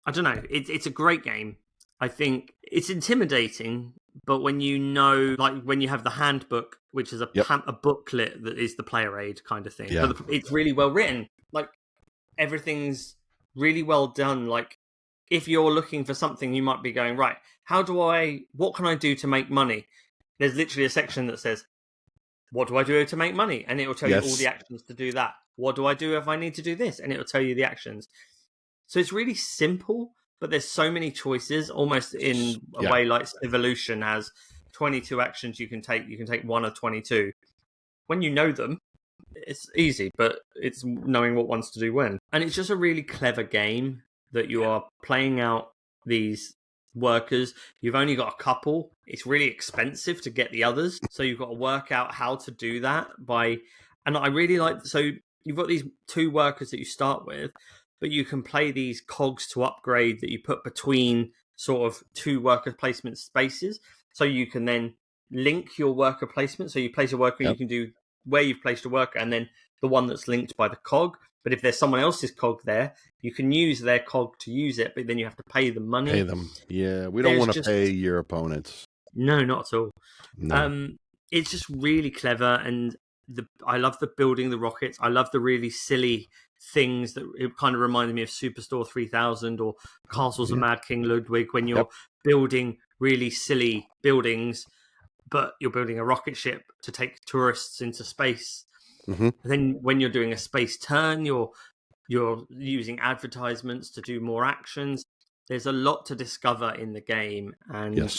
I don't know. It's a great game. I think it's intimidating, but when when you have the handbook, which is a booklet that is the player aid kind of thing, but it's really well written. Like everything's really well done. Like if you're looking for something, you might be going, right, what can I do to make money? There's literally a section that says, what do I do to make money? And it will tell you all the actions to do that. What do I do if I need to do this? And it will tell you the actions. So it's really simple, but there's so many choices, almost in a way like Evolution has 22 actions you can take. You can take one of 22. When you know them, it's easy, but it's knowing what ones to do when. And it's just a really clever game that you are playing out these workers. You've only got a couple. It's really expensive to get the others. So you've got to work out how to do that and I really so you've got these 2 workers that you start with, but you can play these cogs to upgrade that you put between sort of 2 worker placement spaces. So you can then link your worker placement. So you place a worker, you can do where you've placed a worker, and then the one that's linked by the cog. But if there's someone else's cog there, you can use their cog to use it, but then you have to pay them money. Pay them. Yeah, we don't There's want to just pay your opponents. no, not at all. No. It's just really clever, and I love the building the rockets. I love the really silly things that it kind of reminded me of Superstore 3000 or Castles of Mad King Ludwig when you're building really silly buildings, but you're building a rocket ship to take tourists into space. Mm-hmm. Then when you're doing a space turn, you're using advertisements to do more actions. There's a lot to discover in the game, and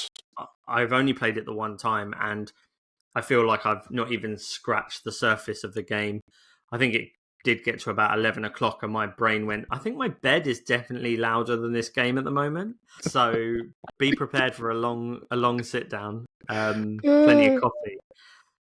I've only played it the one time, and I feel like I've not even scratched the surface of the game. I think it did get to about 11 o'clock, and my brain went, I think my bed is definitely louder than this game at the moment. So be prepared for a long sit down, plenty of coffee.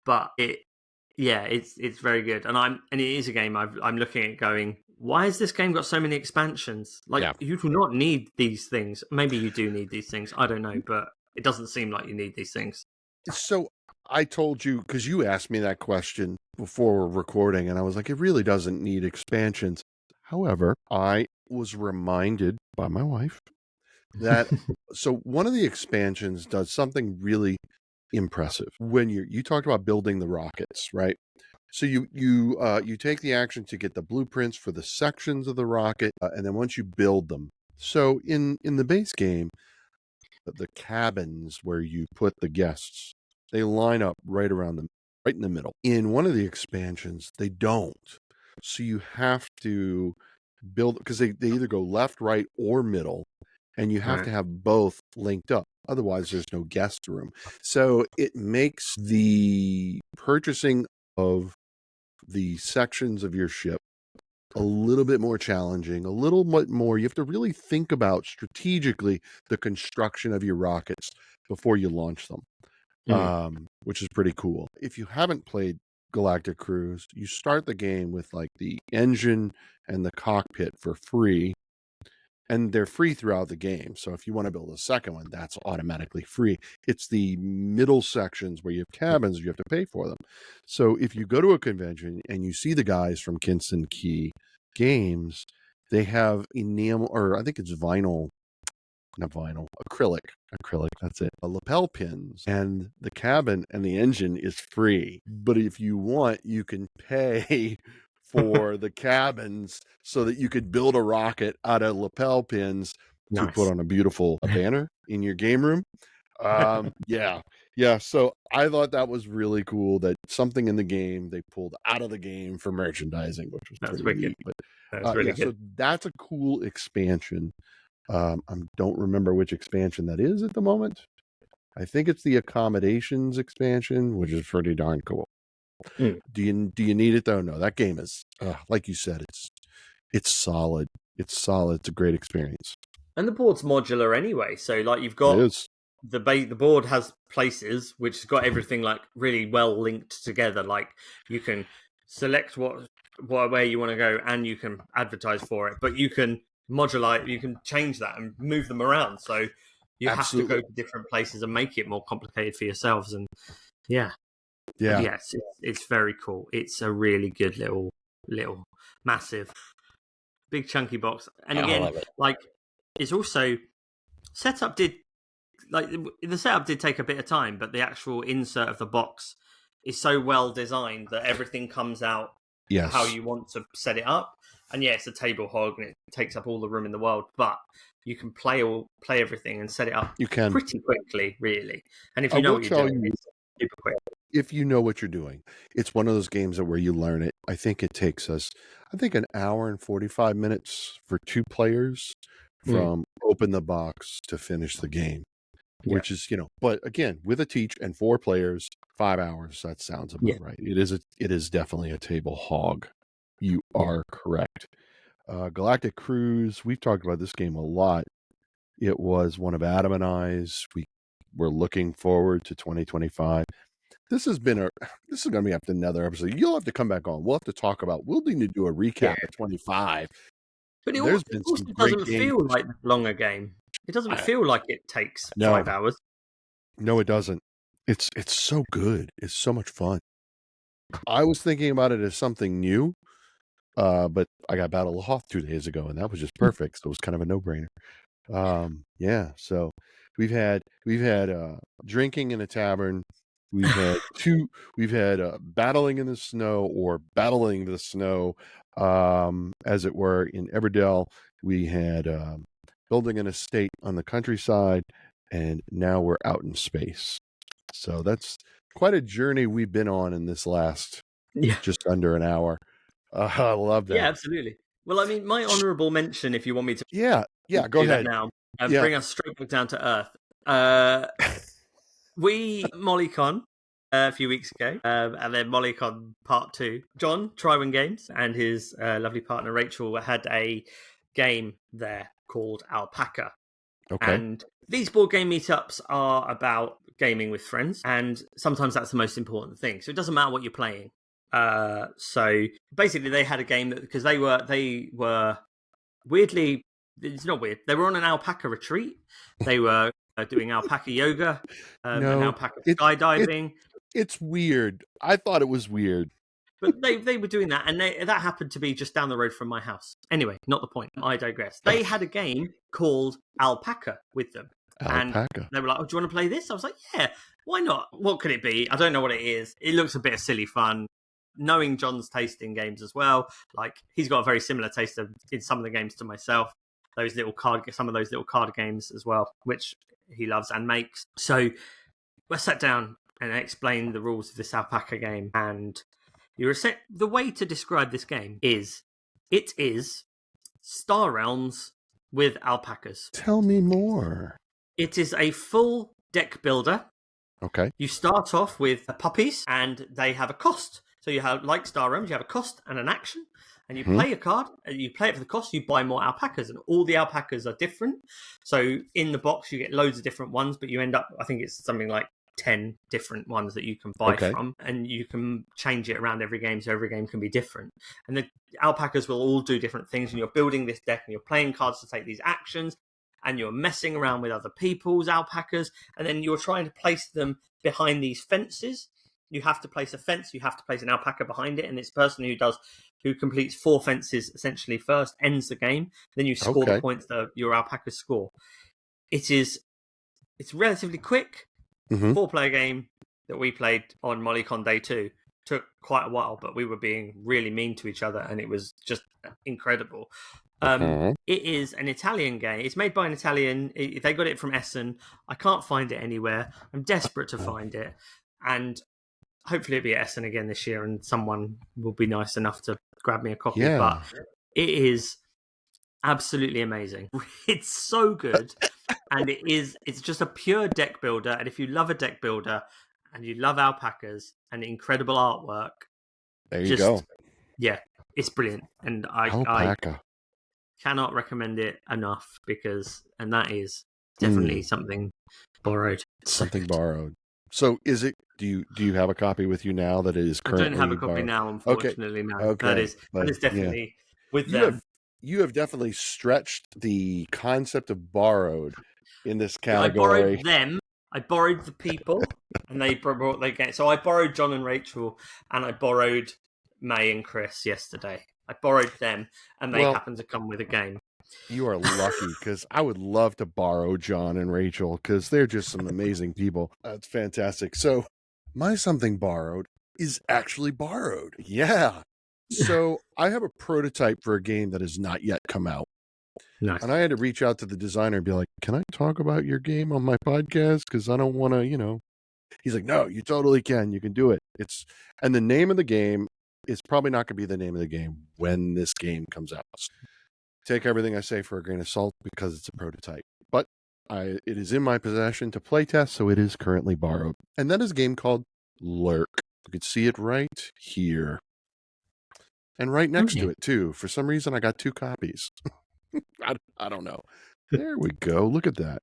But it's very good, and it is a game I'm looking at going, why has this game got so many expansions? You do not need these things. Maybe you do need these things. I don't know, but it doesn't seem like you need these things. So I told you, because you asked me that question before recording, and I was like, it really doesn't need expansions. However, I was reminded by my wife that so one of the expansions does something really impressive. When you talked about building the rockets, right? So you take the action to get the blueprints for the sections of the rocket, and then once you build them. So in the base game, the cabins where you put the guests, they line up right in the middle. In one of the expansions, they don't. So you have to build, because they either go left, right, or middle, and you have to have both linked up. Otherwise, there's no guest room. So it makes the purchasing of the sections of your ship a little bit more challenging, a little bit more. You have to really think about strategically the construction of your rockets before you launch them, which is pretty cool. If you haven't played Galactic Cruise, you start the game with like the engine and the cockpit for free, and they're free throughout the game. So if you want to build a second one, that's automatically free. It's the middle sections where you have cabins, you have to pay for them. So if you go to a convention and you see the guys from Kingston Key Games, they have enamel, or I think it's vinyl, not vinyl, acrylic, that's it. Lapel pins, and the cabin and the engine is free. But if you want, you can pay for the cabins so that you could build a rocket out of lapel pins to put on a beautiful banner in your game room. Yeah. So I thought that was really cool, that something in the game they pulled out of the game for merchandising, which was pretty neat. But that's really good. So that's a cool expansion. I don't remember which expansion that is at the moment. I think it's the accommodations expansion, which is pretty darn cool. Do you need it though? No, that game is like you said, it's solid. It's solid. It's a great experience. And the board's modular anyway, so like you've got the board has places which has got everything like really well linked together. Like you can select where you want to go, and you can advertise for it, but you can modulate, you can change that and move them around. So you have to go to different places and make it more complicated for yourselves. And it's very cool. It's a really good little massive big chunky box. And again, like it's also setup did take a bit of time, but the actual insert of the box is so well designed that everything comes out how you want to set it up. And it's a table hog and it takes up all the room in the world, but you can play everything and set it up pretty quickly, really. And if you know what you're doing, it's super quick. If you know what you're doing, it's one of those games where you learn it. I think it takes us, an hour and 45 minutes for 2 players from open the box to finish the game, which is, but again, with a teach and 4 players, 5 hours, that sounds about right. It is definitely a table hog. You are correct. Galactic Cruise, we've talked about this game a lot. It was one of Adam and I's. We're looking forward to 2025. This is going to be up to another episode. You'll have to come back on. We'll have to talk about, we'll need to do a recap of 25. But it also doesn't feel like a longer game. It doesn't feel like it takes 5 hours. No, it doesn't. It's so good. It's so much fun. I was thinking about it as something new, But I got Battle of Hoth 2 days ago, and that was just perfect. So it was kind of a no-brainer. Yeah. So we've had drinking in a tavern. We've had battling in the snow, or battling the snow, as it were, in Everdell. We had building an estate on the countryside, and now we're out in space. So that's quite a journey we've been on in this last just under an hour. I love that. Yeah, absolutely. Well, I mean, my honourable mention, if you want me to Yeah, go do that ahead. now, and bring us straight back down to earth. We MollyCon a few weeks ago, and then MollyCon Part 2. John, Trywin Games, and his lovely partner Rachel had a game there called Alpaca. Okay. And these board game meetups are about gaming with friends, and sometimes that's the most important thing. So it doesn't matter what you're playing. So basically, they had a game that, because they were weirdly, it's not weird. They were on an alpaca retreat. They were doing alpaca yoga, and alpaca skydiving. It's weird. I thought it was weird. But they were doing that, and that happened to be just down the road from my house. Anyway, not the point. I digress. They had a game called Alpaca with them. Alpaca. And they were like, "Oh, do you want to play this?" I was like, "Yeah, why not? What could it be? I don't know what it is. It looks a bit of silly fun." Knowing John's taste in games as well, like he's got a very similar taste in some of the games to myself. Some of those little card games as well, which he loves and makes. So I sat down and I explained the rules of this Alpaca game, and the way to describe this game is, it is Star Realms with alpacas. Tell me more. It is a full deck builder. Okay. You start off with puppies, and they have a cost. So you have, like Star Realms, you have a cost and an action, and you play a card, and you play it for the cost, you buy more alpacas, and all the alpacas are different. So in the box, you get loads of different ones, but you end up, I think it's something like 10 different ones that you can buy from, and you can change it around every game, so every game can be different. And the alpacas will all do different things, and you're building this deck, and you're playing cards to take these actions, and you're messing around with other people's alpacas, and then you're trying to place them behind these fences. You have to place a fence, you have to place an alpaca behind it, and this person who completes 4 fences essentially first ends the game. Then you score the points that your alpacas score. It's relatively quick. 4-player game that we played on MollyCon Day 2. Took quite a while, but we were being really mean to each other, and it was just incredible. It is an Italian game. It's made by an Italian. They got it from Essen. I can't find it anywhere. I'm desperate to find it, and hopefully it'll be at Essen again this year, and someone will be nice enough to grab me a copy. Yeah. But it is absolutely amazing. It's so good. And it's just a pure deck builder. And if you love a deck builder and you love alpacas and incredible artwork, there you go. Yeah, it's brilliant. And I cannot recommend it enough, and that is definitely something borrowed. Something borrowed. So is it, do you have a copy with you now that is currently? I don't have a copy now, unfortunately. No. Okay. That is definitely with them. You have definitely stretched the concept of borrowed in this category. I borrowed them. I borrowed the people, and they brought their game. So I borrowed John and Rachel, and I borrowed May and Chris yesterday. I borrowed them, and they happened to come with a game. You are lucky, because I would love to borrow John and Rachel, because they're just some amazing people. That's fantastic. So my something borrowed is actually borrowed. Yeah. So I have a prototype for a game that has not yet come out. Nice. And I had to reach out to the designer and be like, can I talk about your game on my podcast? Because I don't want to, He's like, no, you totally can. You can do it. And the name of the game is probably not going to be the name of the game when this game comes out. Take everything I say for a grain of salt, because it's a prototype. But it is in my possession to playtest, so it is currently borrowed. And that is a game called Lurk. You can see it right here. And right next to it, too. For some reason, I got 2 copies. I don't know. There we go. Look at that.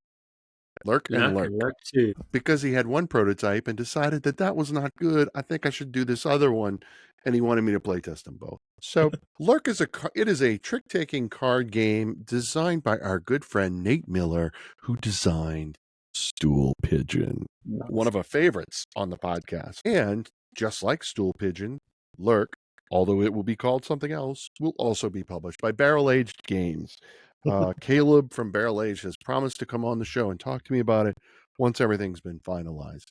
Lurk and Lurk. Lurk too. Because he had one prototype and decided that was not good. I think I should do this other one. And he wanted me to play test them both. So Lurk is a trick-taking card game designed by our good friend Nate Miller, who designed Stool Pigeon, one of our favorites on the podcast. And just like Stool Pigeon, Lurk although it will be called something else, will also be published by Barrel Aged Games. Caleb from Barrel Age has promised to come on the show and talk to me about it once everything's been finalized.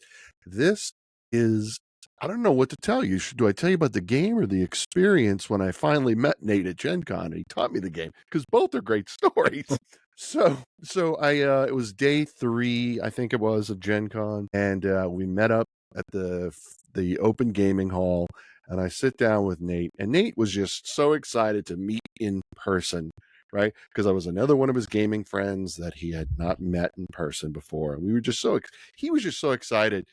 This is, I don't know what to tell you. Do I tell you about the game or the experience when I finally met Nate at Gen Con and he taught me the game? Because both are great stories. So it was day 3, I think it was, of Gen Con, and we met up at the open gaming hall, and I sit down with Nate, and Nate was just so excited to meet in person, right? Because I was another one of his gaming friends that he had not met in person before, and he was just so excited.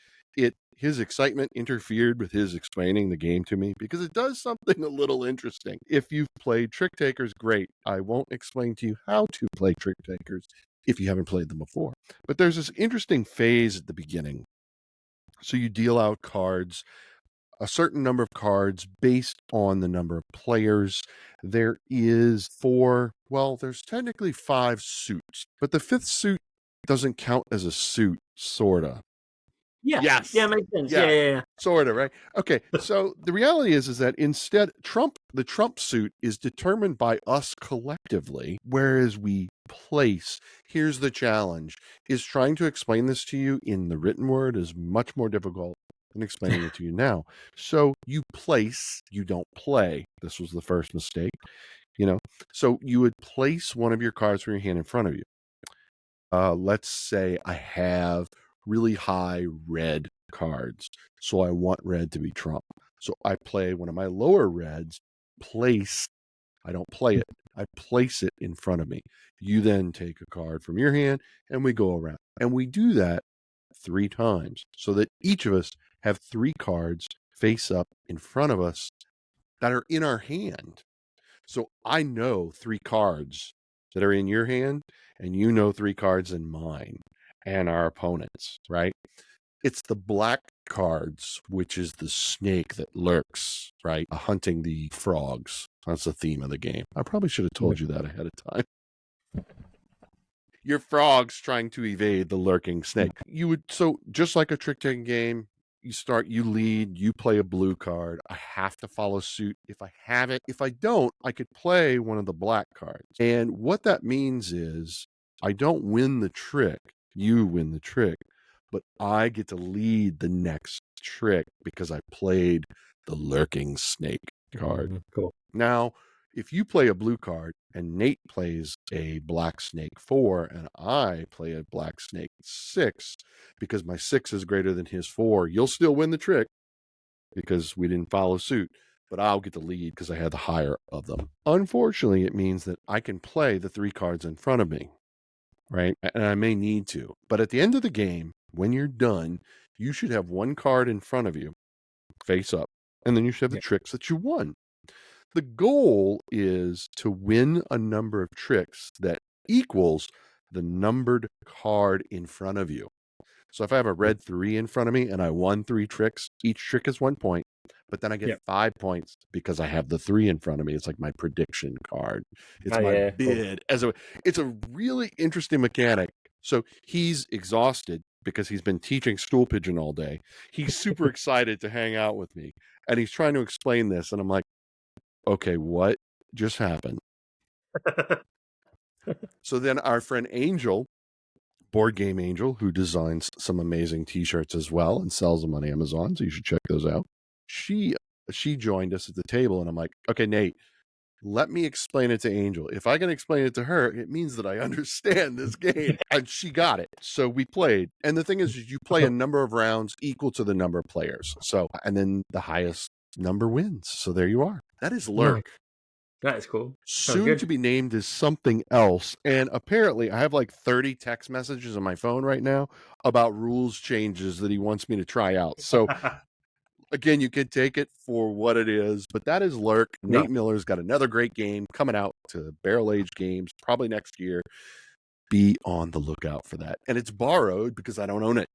His excitement interfered with his explaining the game to me because it does something a little interesting. If you've played Trick Takers, great. I won't explain to you how to play Trick Takers if you haven't played them before. But there's this interesting phase at the beginning. So you deal out cards, a certain number of cards based on the number of players. There's technically 5 suits, but the 5th suit doesn't count as a suit, sorta. Yeah. Yes. Yeah, makes sense. Yeah. Sort of, right? Okay. So the reality is that instead, the Trump suit is determined by us collectively, whereas we place. Here's the challenge: is trying to explain this to you in the written word is much more difficult than explaining it to you now. So you place, you don't play. This was the first mistake, So you would place one of your cards from your hand in front of you. Let's say I have really high red cards, so I want red to be Trump. So I play one of my lower reds, I don't play it, I place it in front of me. You then take a card from your hand, and we go around. And we do that 3 times, so that each of us have 3 cards face up in front of us that are in our hand. So I know 3 cards that are in your hand, and you know 3 cards in mine and our opponents, right? It's the black cards, which is the snake that lurks, right? Hunting the frogs. That's the theme of the game. I probably should have told you that ahead of time. Your frog's trying to evade the lurking snake. So just like a trick-taking game, you lead, you play a blue card. I have to follow suit if I have it. If I don't, I could play one of the black cards. And what that means is I don't win the trick. You win the trick, but I get to lead the next trick because I played the lurking snake card. Cool. Now, if you play a blue card and Nate plays a black snake 4 and I play a black snake 6, because my 6 is greater than his 4, you'll still win the trick because we didn't follow suit, but I'll get the lead because I had the higher of them. Unfortunately, it means that I can play the 3 cards in front of me, right? And I may need to. But at the end of the game, when you're done, you should have 1 card in front of you, face up, and then you should have the tricks that you won. The goal is to win a number of tricks that equals the numbered card in front of you. So if I have a red 3 in front of me and I won 3 tricks, each trick is 1 point, but then I get 5 points because I have the 3 in front of me. It's like my prediction card. It's my bid. Cool. It's a really interesting mechanic. So he's exhausted because he's been teaching stool pigeon all day. He's super excited to hang out with me, and he's trying to explain this, and I'm like, okay, what just happened? So then our friend Angel, Board Game Angel, who designs some amazing t-shirts as well and sells them on Amazon, so you should check those out. She joined us at the table, and I'm like, okay, Nate, let me explain it to Angel. If I can explain it to her, it means that I understand this game. And she got it. So we played. And the thing is you play a number of rounds equal to the number of players. So, and then the highest number wins. So there you are. That is Lurk. That is cool. Soon to be named as something else. And apparently I have like 30 text messages on my phone right now about rules changes that he wants me to try out. So again, you can take it for what it is, but that is Lurk. Yeah. Nate Miller's got another great game coming out to Barrel Age Games probably next year. Be on the lookout for that. And it's borrowed because I don't own it.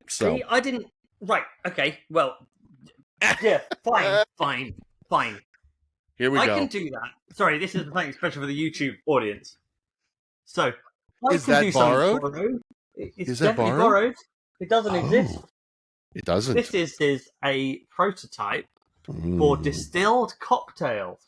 So see, I didn't. Right. Okay. Well. Yeah. Fine. Here we go. I can do that. Sorry, this is something special for the YouTube audience. So, is that borrowed? It's definitely borrowed. It doesn't exist. It doesn't. This is a prototype for distilled cocktails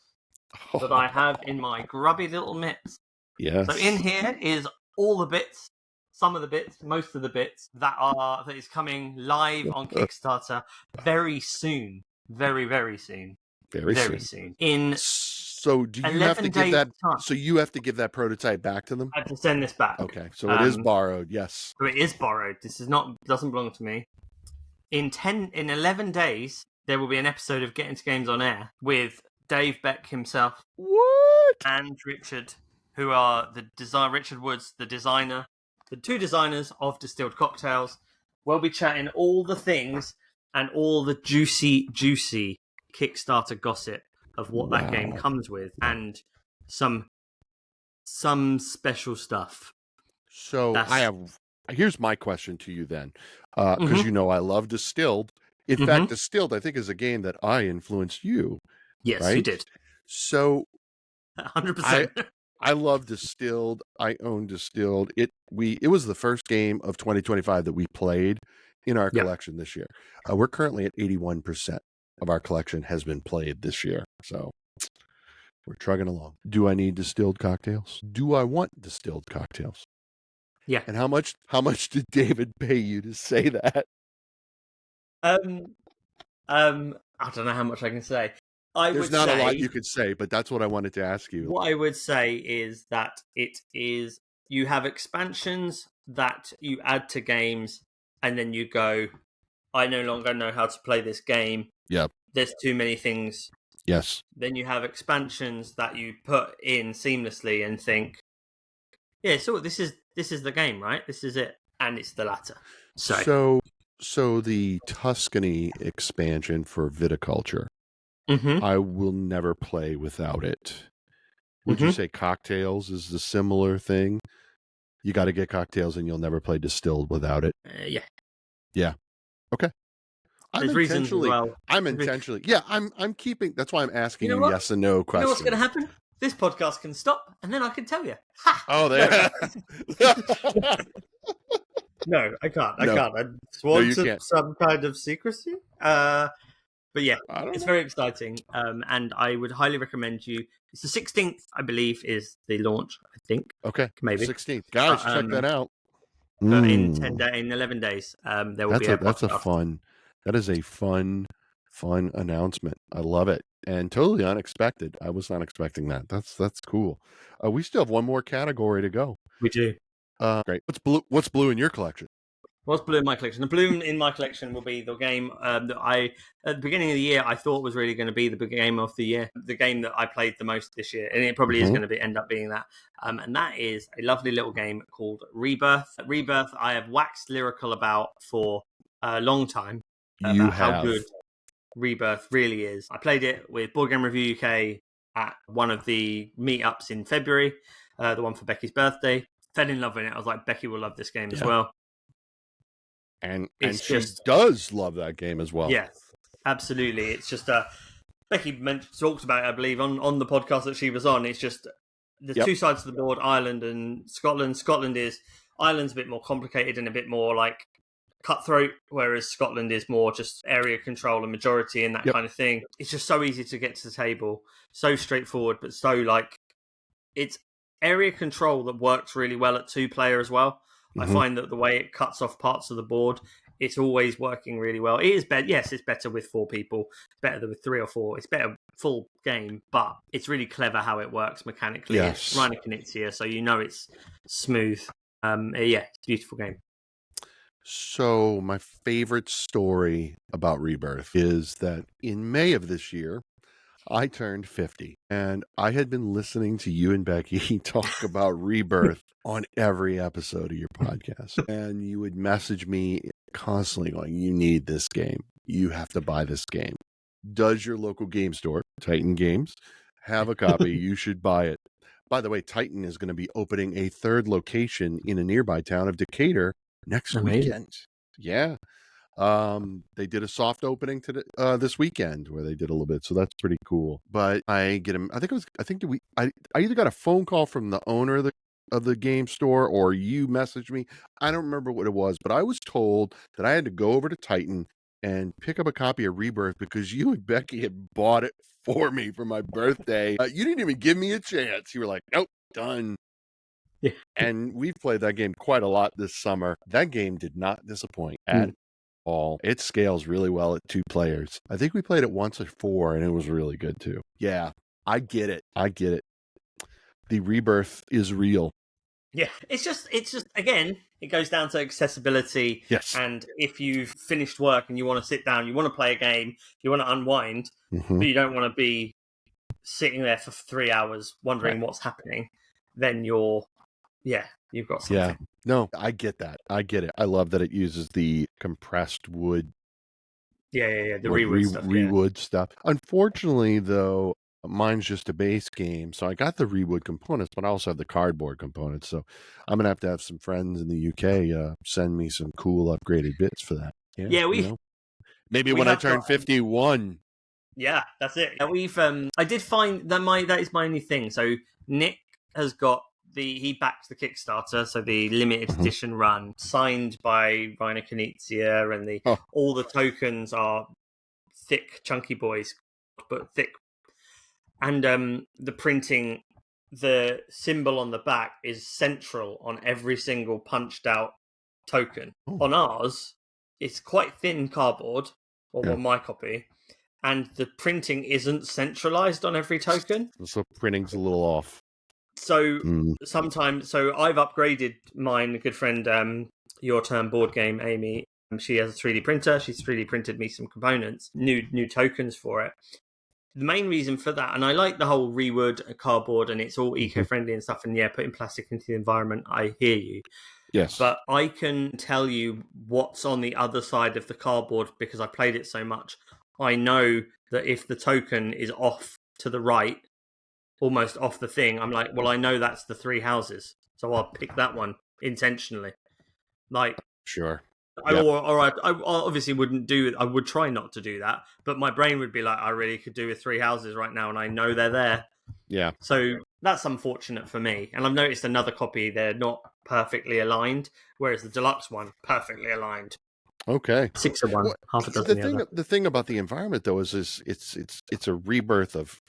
that I Oh, have in my grubby little mitts. yes. So in here is all the bits, some of the bits, most of the bits that is coming live on Kickstarter very soon. Very, very soon. Very soon. In So do you have to 11 give days that? time. So you have to give that prototype back to them? I have to send this back. Okay, so it is borrowed. Yes. So it is borrowed. This is not doesn't belong to me. In 11 days, there will be an episode of Get Into Games on Air with Dave Beck himself. What? And Richard, who are Richard Woods, the designer, the two designers of Distilled Cocktails. We'll be chatting all the things and all the juicy Kickstarter gossip of what that game comes with, and some special stuff. So here's my question to you then, because you know I love Distilled. In fact, Distilled, I think, is a game that I influenced you. Yes, right? you did. So 100%. I love Distilled. I own Distilled. It was the first game of 2025 that we played in our collection this year. We're currently at 81% of our collection has been played this year. So we're trugging along. Do I need distilled cocktails? Do I want distilled cocktails? Yeah. And how much did David pay you to say that? I don't know how much I can say. There's not a lot you could say, but that's what I wanted to ask you. What I would say is that you have expansions that you add to games, and then you go, I no longer know how to play this game. Yep. There's too many things. Yes. Then you have expansions that you put in seamlessly and think, yeah, so this is the game, right? This is it. And it's the latter. So the Tuscany expansion for viticulture, I will never play without it. Would you say cocktails is the similar thing? You got to get cocktails and you'll never play distilled without it? Yeah. Yeah. Okay. There's reasons as well. I'm keeping, that's why I'm asking you yes and no questions. You know what's going to happen? This podcast can stop and then I can tell you. Ha! Oh, there. No, I can't. I sworn to some kind of secrecy. But yeah, it's very exciting. And I would highly recommend you. It's the 16th, I believe, is the launch, I think. Okay. Maybe. 16th. Guys, check that out. But in 11 days, there will be a podcast. That is a fun announcement. I love it. And totally unexpected. I was not expecting that. That's cool. We still have one more category to go. We do. Great. What's blue in your collection? What's blue in my collection? The blue in my collection will be the game that I, at the beginning of the year, I thought was really going to be the big game of the year, the game that I played the most this year, and it probably is going to end up being that. And that is a lovely little game called Rebirth. Rebirth, I have waxed lyrical about for a long time about how good Rebirth really is. I played it with Board Game Review UK at one of the meetups in February, the one for Becky's birthday. Fell in love with it. I was like, Becky will love this game as well. And she does love that game as well. Yes, absolutely. It's just Becky talked about it, I believe, on the podcast that she was on. It's just the two sides of the board, Ireland and Scotland. Ireland's a bit more complicated and a bit more like cutthroat, whereas Scotland is more just area control and majority and that kind of thing. It's just so easy to get to the table, so straightforward, but so like it's area control that works really well at 2-player as well. I find that the way it cuts off parts of the board, it's always working really well. It is better. Yes, it's better with 4 people. It's better than with 3 or 4. It's better full game, but it's really clever how it works mechanically. Yes. It's Reiner Knizia, so you know it's smooth. It's a beautiful game. So my favorite story about Rebirth is that in May of this year, I turned 50, and I had been listening to you and Becky talk about Rebirth on every episode of your podcast. And you would message me constantly going, you need this game. You have to buy this game. Does your local game store, Titan Games, have a copy? You should buy it. By the way, Titan is going to be opening a 3rd location in a nearby town of Decatur next weekend. Yeah. They did a soft opening this weekend where they did a little bit, so that's pretty cool. But I either got a phone call from the owner of the game store or you messaged me. I don't remember what it was, but I was told that I had to go over to Titan and pick up a copy of Rebirth because you and Becky had bought it for me for my birthday. You didn't even give me a chance. You were like, nope, done. Yeah. And we've played that game quite a lot this summer. That game did not disappoint at all. It scales really well at 2 players. I think we played it once at 4, and it was really good too. Yeah, I get it. The Rebirth is real. Yeah, it's just again, it goes down to accessibility. Yes. And if you've finished work and you want to sit down, you want to play a game, you want to unwind, but you don't want to be sitting there for 3 hours wondering what's happening, then you've got something. Yeah. No, I get that. I get it. I love that it uses the compressed wood. Yeah. The rewood stuff. Rewood stuff. Unfortunately, though, mine's just a base game, so I got the rewood components, but I also have the cardboard components. So I'm gonna have to have some friends in the UK send me some cool upgraded bits for that. Yeah, maybe when I turn 51. Yeah, that's it. We've I did find that is my only thing. So Nick has got he backed the Kickstarter, so the limited edition run signed by Reiner Knizia, and all the tokens are thick, chunky boys, but thick. And the printing, the symbol on the back is central on every single punched out token. On ours, it's quite thin cardboard, or on my copy, and the printing isn't centralized on every token. So printing's a little off. So sometimes, I've upgraded mine. A good friend, Your Turn Board Game, Amy, she has a 3D printer. She's 3D printed me some components, new tokens for it. The main reason for that, and I like the whole rewood cardboard, and it's all eco-friendly and stuff, and putting plastic into the environment, I hear you. Yes. But I can tell you what's on the other side of the cardboard because I played it so much. I know that if the token is off to the right, almost off the thing, I'm like, well, I know that's the 3 houses, so I'll pick that one intentionally. Like, sure. I obviously wouldn't do it. I would try not to do that, but my brain would be like, I really could do with 3 houses right now, and I know they're there. Yeah. So that's unfortunate for me. And I've noticed another copy, they're not perfectly aligned, whereas the deluxe one, perfectly aligned. Okay. 6 of one, half a dozen the thing about the environment though is it's a rebirth of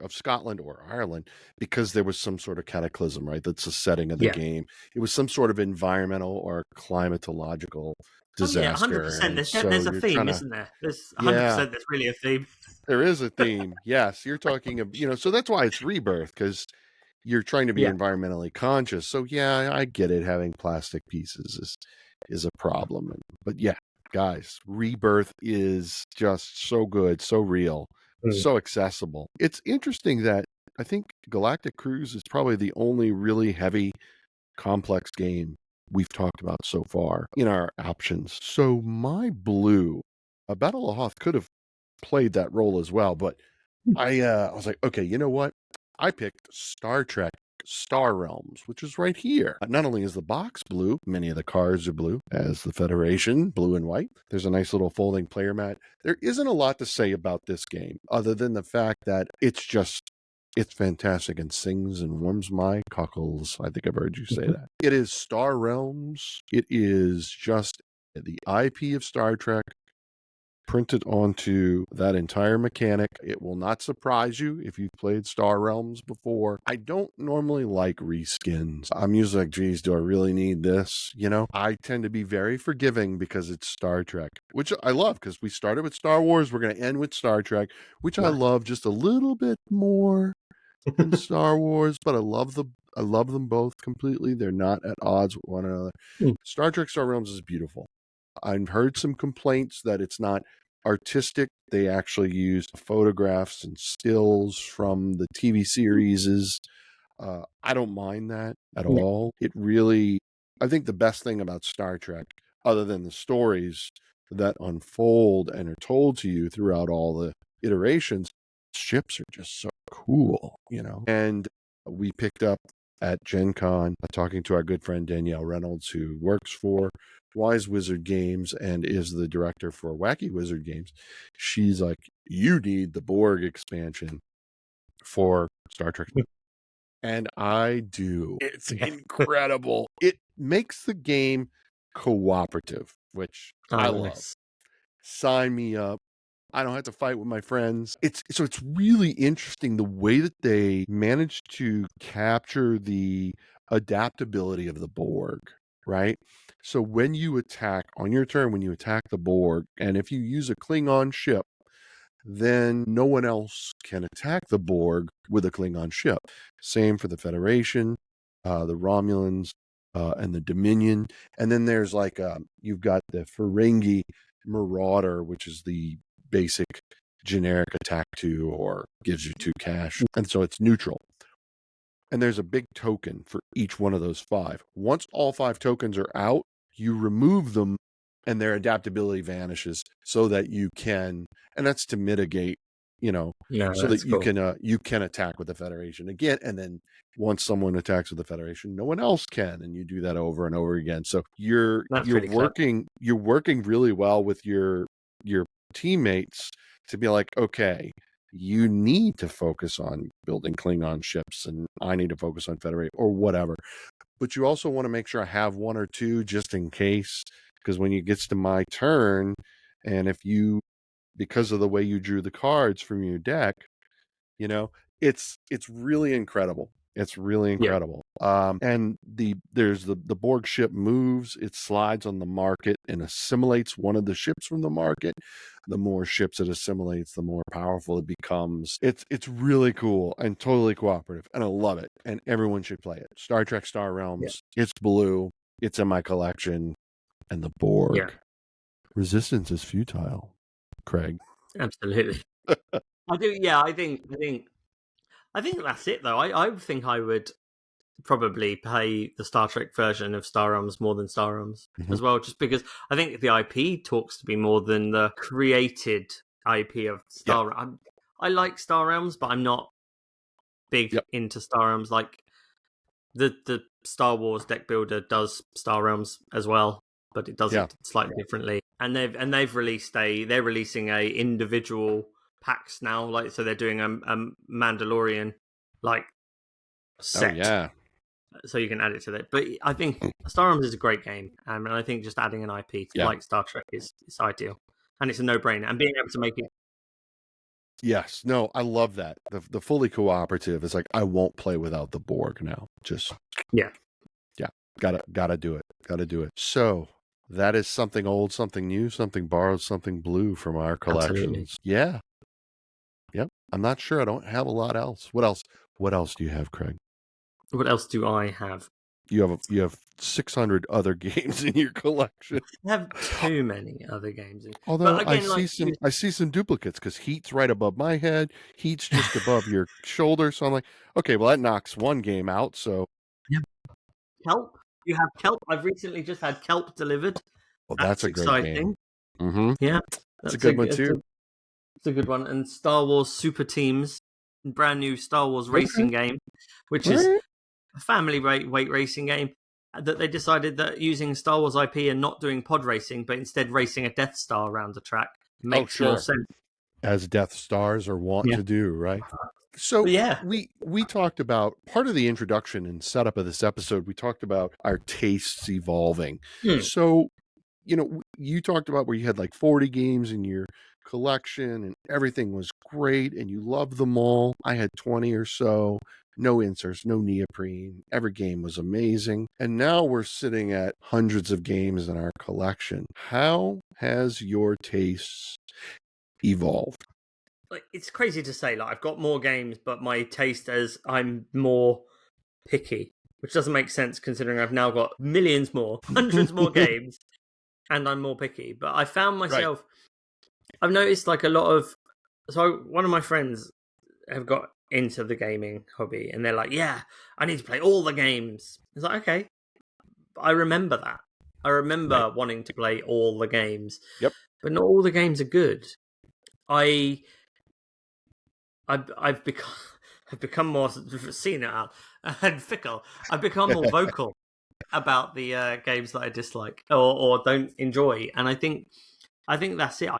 Scotland or Ireland because there was some sort of cataclysm, right? That's the setting of the game. It was some sort of environmental or climatological disaster. 100%. There's a theme, isn't there? There's 100%. There's really a theme. There is a theme. Yes, you're talking of so that's why it's rebirth, because you're trying to be environmentally conscious. So yeah, I get it. Having plastic pieces is a problem, but yeah. Guys, Rebirth is just so good, so real, so accessible. It's interesting that I think Galactic Cruise is probably the only really heavy, complex game we've talked about so far in our options. So my blue, Battle of Hoth could have played that role as well, but I was like, okay, you know what? I picked Star Trek Star Realms, which is right here. Not only is the box blue, many of the cards are blue, as the Federation, blue and white. There's a nice little folding player mat. There isn't a lot to say about this game, other than the fact that it's fantastic and sings and warms my cockles. I think I've heard you say that. It is Star Realms. It is just the IP of Star Trek printed onto that entire mechanic. It will not surprise you if you've played Star Realms before. I don't normally like reskins. I'm usually like, geez, do I really need this? I tend to be very forgiving because it's Star Trek, which I love because we started with Star Wars. We're going to end with Star Trek, which I love just a little bit more than Star Wars, but I love them both completely. They're not at odds with one another. Star Trek Star Realms is beautiful. I've heard some complaints that it's not artistic. They actually used photographs and stills from the TV series. I don't mind that at all. It really, I think the best thing about Star Trek, other than the stories that unfold and are told to you throughout all the iterations, ships are just so cool, And we picked up at Gen Con, talking to our good friend Danielle Reynolds, who works for Wise Wizard Games and is the director for Wacky Wizard Games. She's like, you need the Borg expansion for Star Trek. And I do. It's incredible. It makes the game cooperative, which I love. Sign me up. I don't have to fight with my friends. It's really interesting the way that they managed to capture the adaptability of the Borg, right? So when you attack on your turn, when you attack the Borg, and if you use a Klingon ship, then no one else can attack the Borg with a Klingon ship. Same for the Federation, the Romulans, and the Dominion. And then there's like you've got the Ferengi Marauder, which is the basic generic attack 2 or gives you 2 cash. And so it's neutral. And there's a big token for each one of those 5. Once all 5 tokens are out, you remove them and their adaptability vanishes so that you can, and that's to mitigate, so that you can attack with the Federation again. And then once someone attacks with the Federation, no one else can, and you do that over and over again. So you're working really well with your teammates to be like, okay, you need to focus on building Klingon ships and I need to focus on Federate or whatever. But you also want to make sure I have 1 or 2 just in case, because when it gets to my turn, and if you, because of the way you drew the cards from your deck, it's really incredible. It's really incredible. Yeah. And there's the Borg ship moves, it slides on the market and assimilates one of the ships from the market. The more ships it assimilates, the more powerful it becomes. It's really cool and totally cooperative, and I love it. And everyone should play it. Star Trek Star Realms. Yeah. It's blue. It's in my collection. And the Borg. Yeah. Resistance is futile, Craig. Absolutely. I do. Yeah, I think that's it, though. I think I would probably play the Star Trek version of Star Realms more than Star Realms as well, just because I think the IP talks to me more than the created IP of Star Realms. I like Star Realms, but I'm not big into Star Realms. Like the Star Wars deck builder does Star Realms as well, but it does it slightly differently. And they're releasing a individual packs now, like, so they're doing a Mandalorian like set. Oh, yeah. So you can add it to that. But I think Star Realms is a great game, and I think just adding an IP like Star Trek is ideal, and it's a no-brainer. And being able to make it. Yes, no, I love that. The fully cooperative is like, I won't play without the Borg now. Just gotta do it. So that is something old, something new, something borrowed, something blue from our collections. Absolutely. Yeah. Yep. I'm not sure. I don't have a lot else. What else do you have, Craig? What else do I have? You have 600 other games in your collection. I have too many other games. Although again, I see some duplicates, because Heat's right above my head. Heat's just above your shoulder. So I'm like, okay, well, that knocks one game out. So Kelp. You have Kelp. I've recently just had Kelp delivered. Well, that's a great exciting game. Mm-hmm. Yeah, that's a good one too. It's a good one. And Star Wars Super Teams, brand new Star Wars racing game, which is a family weight racing game that they decided that using Star Wars IP and not doing pod racing, but instead racing a Death Star around the track makes more sense. As Death Stars are wont to do, right? So we talked about part of the introduction and setup of this episode. We talked about our tastes evolving. So, you talked about where you had like 40 games in your collection and everything was great and you loved them all. I had 20 or so. No inserts, no neoprene. Every game was amazing. And now we're sitting at hundreds of games in our collection. How has your tastes evolved? Like, it's crazy to say, like, I've got more games, but my taste as I'm more picky, which doesn't make sense considering I've now got millions more, hundreds more games, and I'm more picky. But I found myself, I've noticed like a lot of, so one of my friends have got into the gaming hobby, and they're like, yeah, I need to play all the games. It's like, okay, I remember that. I remember wanting to play all the games. Yep. But not all the games are good. I've become more senile and fickle. I've become more vocal about the games that I dislike or don't enjoy, and I think that's it.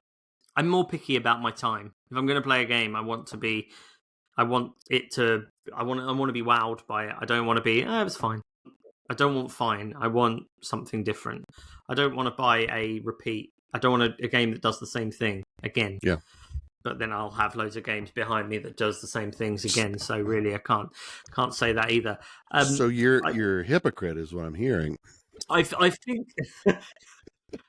I'm more picky about my time. If I'm going to play a game, I want to be wowed by it. I don't want to be, it was fine. I don't want fine. I want something different. I don't want to buy a repeat I don't want a game that does the same thing again. Yeah. But then I'll have loads of games behind me that does the same things again. So really, I can't say that either. So you're a hypocrite, is what I'm hearing. I think,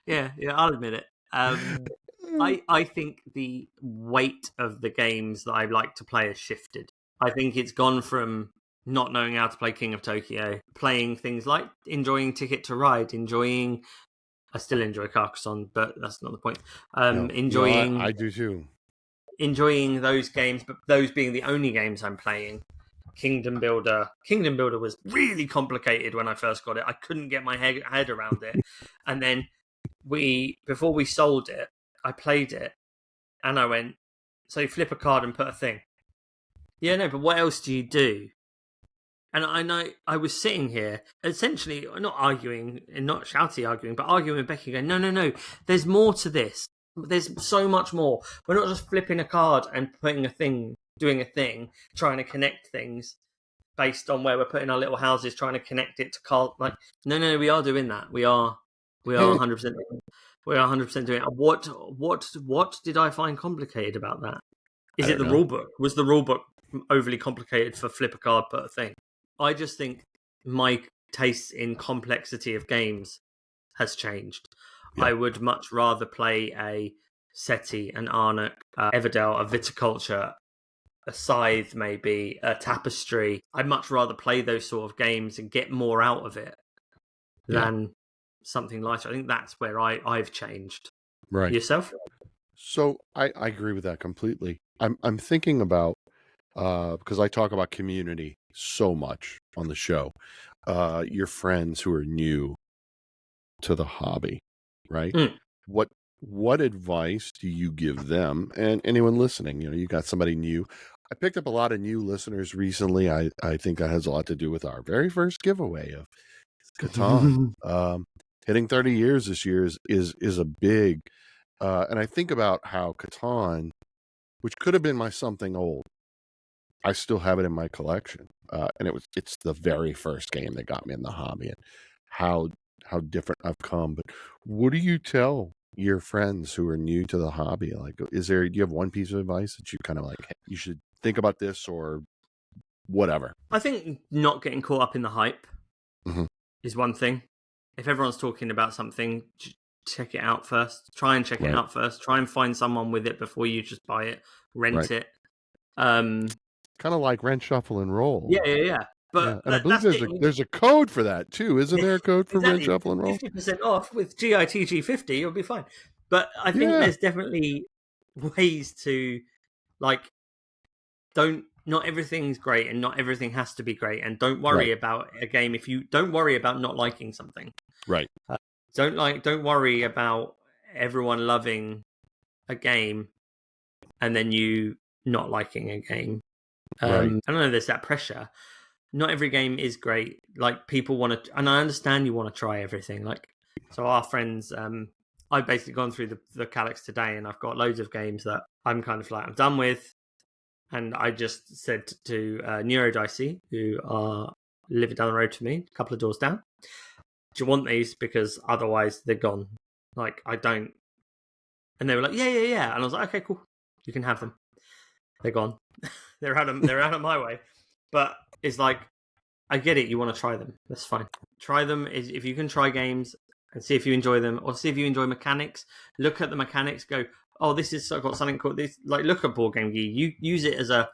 yeah, I'll admit it. I think the weight of the games that I like to play has shifted. I think it's gone from not knowing how to play King of Tokyo, playing things like enjoying Ticket to Ride, I still enjoy Carcassonne, but that's not the point. Enjoying, I do too. Enjoying those games, but those being the only games I'm playing. Kingdom Builder was really complicated when I first got it. I couldn't get my head around it, and then before we sold it, I played it, and I went, so you flip a card and put a thing. Yeah, no, but what else do you do? And I know I was sitting here, essentially not arguing, and not shouty arguing, but arguing with Becky, going, no, there's more to this. There's so much more. We're not just flipping a card and putting a thing, doing a thing, trying to connect things based on where we're putting our little houses, trying to connect it to card. Like, no, we are doing that. We are 100%. We are 100% doing it. What did I find complicated about that? Is it the rule book? Was the rule book overly complicated for flip a card, put a thing? I just think my taste in complexity of games has changed. Yeah. I would much rather play a SETI, an Arnuk, Everdell, a Viticulture, a Scythe, maybe a Tapestry. I'd much rather play those sort of games and get more out of it than something lighter. I think that's where I've changed. Right. Yourself? So I agree with that completely. I'm thinking about because I talk about community so much on the show. Your friends who are new to the hobby, right? What advice do you give them? And anyone listening, you got somebody new. I picked up a lot of new listeners recently. I think that has a lot to do with our very first giveaway of Catan. Hitting 30 years this year is a big, and I think about how Catan, which could have been my something old, I still have it in my collection, and it's the very first game that got me in the hobby, and how different I've come. But what do you tell your friends who are new to the hobby? Like, do you have one piece of advice that you kind of like, hey, you should think about this or whatever? I think not getting caught up in the hype is one thing. If everyone's talking about something, check it out first. Try and check it out first. Try and find someone with it before you just buy it. Rent it. Kind of like rent, shuffle, and roll. Yeah. But and I believe there's a code for that too, isn't there? A code for rent, shuffle, and roll. 50% off with GITG50, you'll be fine. But I think there's definitely ways to not everything's great, and not everything has to be great. And don't worry about a game don't worry about not liking something. Right. Don't worry about everyone loving a game and then you not liking a game. I don't know, there's that pressure. Not every game is great. Like, people want to, and I understand you want to try everything. Like, so our friends, I've basically gone through the Calyx today, and I've got loads of games that I'm kind of like, I'm done with. And I just said to Neurodicey, who are living down the road from me, a couple of doors down, do you want these? Because otherwise they're gone. Like, I don't. And they were like, yeah. And I was like, okay, cool. You can have them. They're gone. They're out of my way. But it's like, I get it. You want to try them. That's fine. Try them. If you can try games and see if you enjoy them, or see if you enjoy mechanics. Look at the mechanics. Go, oh, this is got something called this. Like, look at Board Game Geek. You use it as a.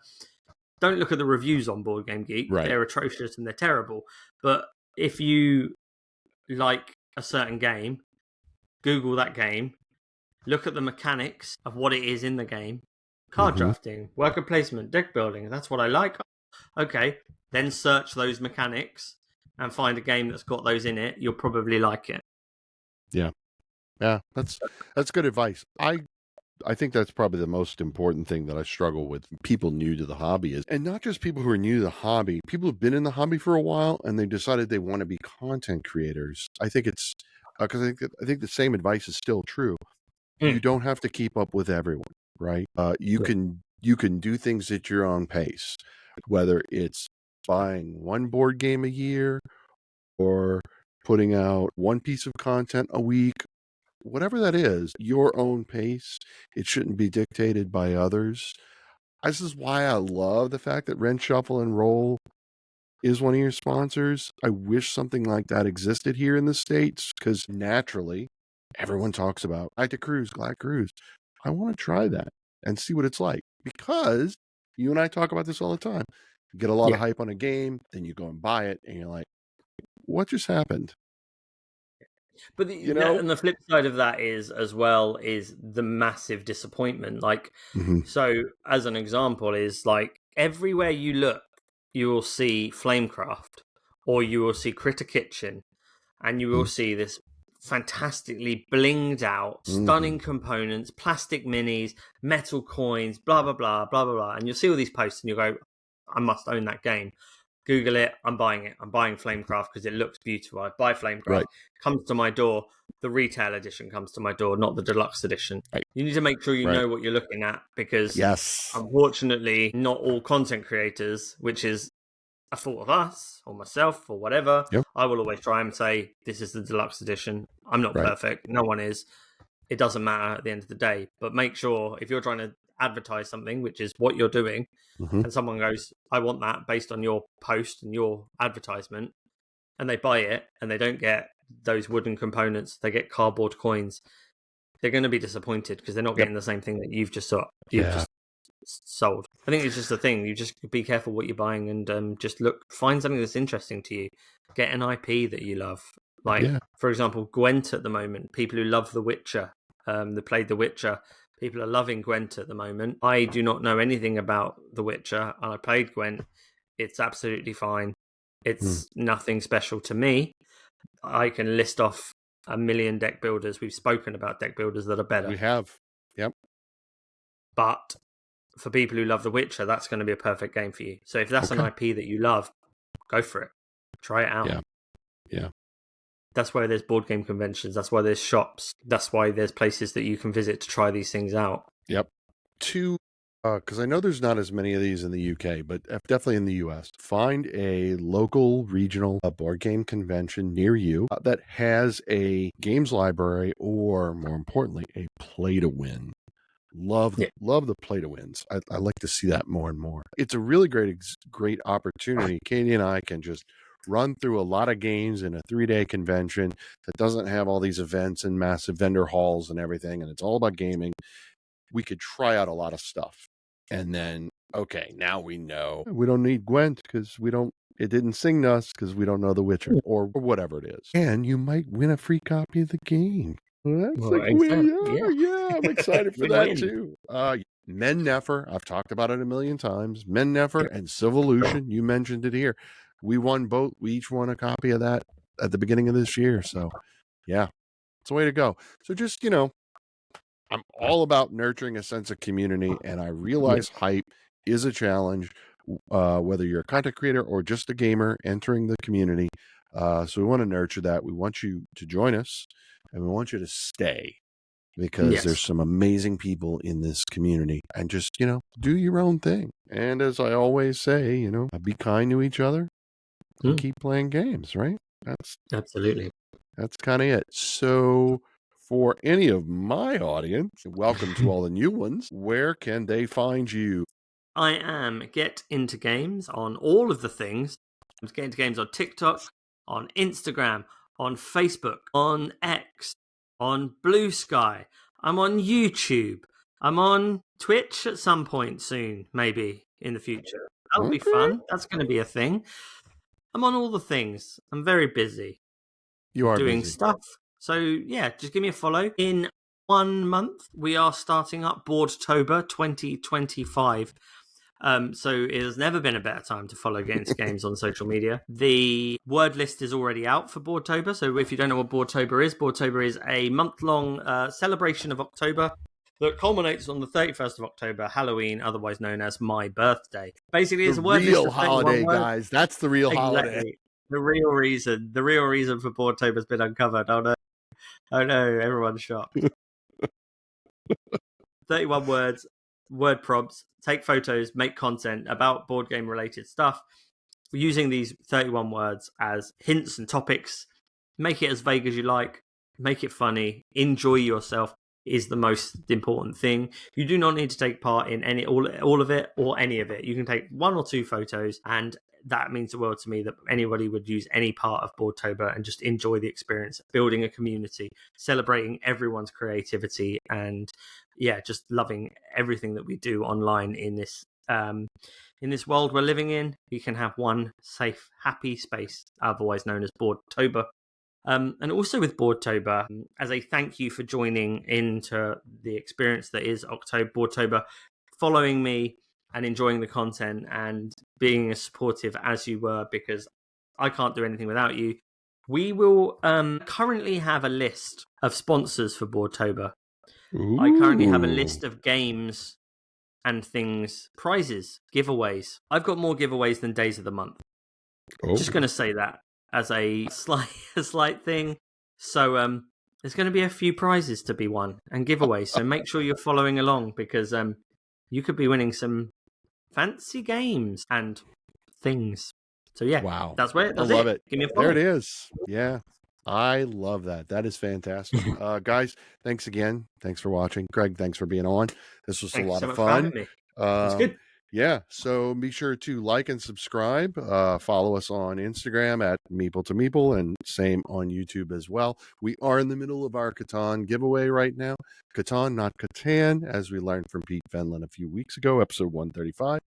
Don't look at the reviews on Board Game Geek. Right. They're atrocious and they're terrible. But if you like a certain game, Google that game. Look at the mechanics of what it is in the game. Card drafting, worker placement, deck building. That's what I like. Okay, then search those mechanics and find a game that's got those in it. You'll probably like it. Yeah, that's good advice. I think that's probably the most important thing that I struggle with people new to the hobby is, and not just people who are new to the hobby, people who've been in the hobby for a while and they decided they want to be content creators. I think it's because I think the same advice is still true. You don't have to keep up with everyone, right? You can do things at your own pace, whether it's buying one board game a year or putting out one piece of content a week, whatever that is, your own pace. It shouldn't be dictated by others. This is why I love the fact that Rent, Shuffle, and Roll is one of your sponsors. I wish something like that existed here in the States, because naturally, everyone talks about Galactic Cruise. I want to try that and see what it's like, because you and I talk about this all the time. You get a lot of hype on a game, then you go and buy it, and you're like, what just happened? But and the flip side of that is as well is the massive disappointment. Like, so as an example is like everywhere you look, you will see Flamecraft, or you will see Critter Kitchen, and you will see this fantastically blinged out, stunning components, plastic minis, metal coins, blah, blah, blah, blah, blah, blah. And you'll see all these posts and you'll go, I must own that game. Google it. I'm buying it. I'm buying Flamecraft because it looks beautiful. I buy Flamecraft. Right. Comes to my door. The retail edition comes to my door, not the deluxe edition. Right. You need to make sure you know what you're looking at, because unfortunately, not all content creators, which is a fault of us or myself or whatever, I will always try and say, this is the deluxe edition. I'm not perfect. No one is. It doesn't matter at the end of the day. But make sure if you're trying to advertise something, which is what you're doing, and someone goes, I want that based on your post and your advertisement, and they buy it and they don't get those wooden components, they get cardboard coins, they're going to be disappointed because they're not getting the same thing that you've just just sold. I think it's just the thing. You just be careful what you're buying, and just find something that's interesting to you. Get an IP that you love. Like, for example, Gwent at the moment. People who love The Witcher, they played The Witcher. People are loving Gwent at the moment. I do not know anything about The Witcher, and I played Gwent. It's absolutely fine. It's nothing special to me. I can list off a million deck builders. We've spoken about deck builders that are better. We have. Yep. But for people who love The Witcher, that's going to be a perfect game for you. So if that's an IP that you love, go for it. Try it out. Yeah. That's why there's board game conventions. That's why there's shops. That's why there's places that you can visit to try these things out. Yep. Because I know there's not as many of these in the UK, but definitely in the US. Find a local regional board game convention near you that has a games library, or more importantly, a play to win. Love the play to wins. I like to see that more and more. It's a really great opportunity. Katie and I can just run through a lot of games in a 3-day convention that doesn't have all these events and massive vendor halls and everything, and it's all about gaming. We could try out a lot of stuff. And then, now we know we don't need Gwent because it didn't sing to us because we don't know The Witcher or whatever it is. And you might win a free copy of the game. That's I'm excited for that too. Men Nefer, I've talked about it a million times. Men Nefer and Civolution, you mentioned it here. We won both. We each won a copy of that at the beginning of this year. So, it's the way to go. So just, I'm all about nurturing a sense of community, and I realize hype is a challenge, whether you're a content creator or just a gamer entering the community. So we want to nurture that. We want you to join us, and we want you to stay, because there's some amazing people in this community, and just, do your own thing. And as I always say, be kind to each other and keep playing games, right? Absolutely. That's kind of it. So for any of my audience, welcome to all the new ones. Where can they find you? I am Get Into Games on all of the things. I'm Get Into Games on TikTok, on Instagram, on Facebook, on X, on Blue Sky. I'm on YouTube. I'm on Twitch at some point soon, maybe in the future. That'll be fun. That's going to be a thing. I'm on all the things. I'm very busy. You are doing busy. Stuff. So just give me a follow. In 1 month, we are starting up Boardtober 2025. So it has never been a better time to follow Get Into Games on social media. The word list is already out for Boardtober. So if you don't know what Boardtober is a month-long celebration of October that culminates on the 31st of October, Halloween, otherwise known as my birthday. Basically, it's a word list of 31 holiday, words. guys. That's the real holiday. The real reason for Boardtober has been uncovered. Oh no, everyone's shocked. 31 words, word prompts, take photos, make content about board game related stuff. Using these 31 words as hints and topics, make it as vague as you like. make it funny, enjoy yourself is the most important thing. You do not need to take part in all of it or any of it. You can take 1 or 2 photos, and that means the world to me that anybody would use any part of Boardtober and just enjoy the experience, building a community, celebrating everyone's creativity, and just loving everything that we do online in this world we're living in. You can have one safe, happy space, otherwise known as Boardtober. And also with Boardtober, as a thank you for joining into the experience that is Boardtober, following me and enjoying the content and being as supportive as you were, because I can't do anything without you. We will currently have a list of sponsors for Boardtober. I currently have a list of games and things, prizes, giveaways. I've got more giveaways than days of the month. Just going to say that as a slight thing. So there's going to be a few prizes to be won and giveaways. So make sure you're following along, because you could be winning some fancy games and things. So Wow. That's where I love it. Give me a follow. There it is. Yeah. I love that. That is fantastic. Guys, thanks again. Thanks for watching. Greg, thanks for being on. This was a lot of fun. It's good. Yeah, so be sure to like and subscribe. Follow us on Instagram at Meeple2Meeple, and same on YouTube as well. We are in the middle of our Catan giveaway right now. Catan, not Catan, as we learned from Pete Fenlon a few weeks ago, episode 135.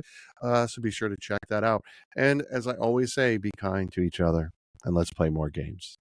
So be sure to check that out. And as I always say, be kind to each other, and let's play more games.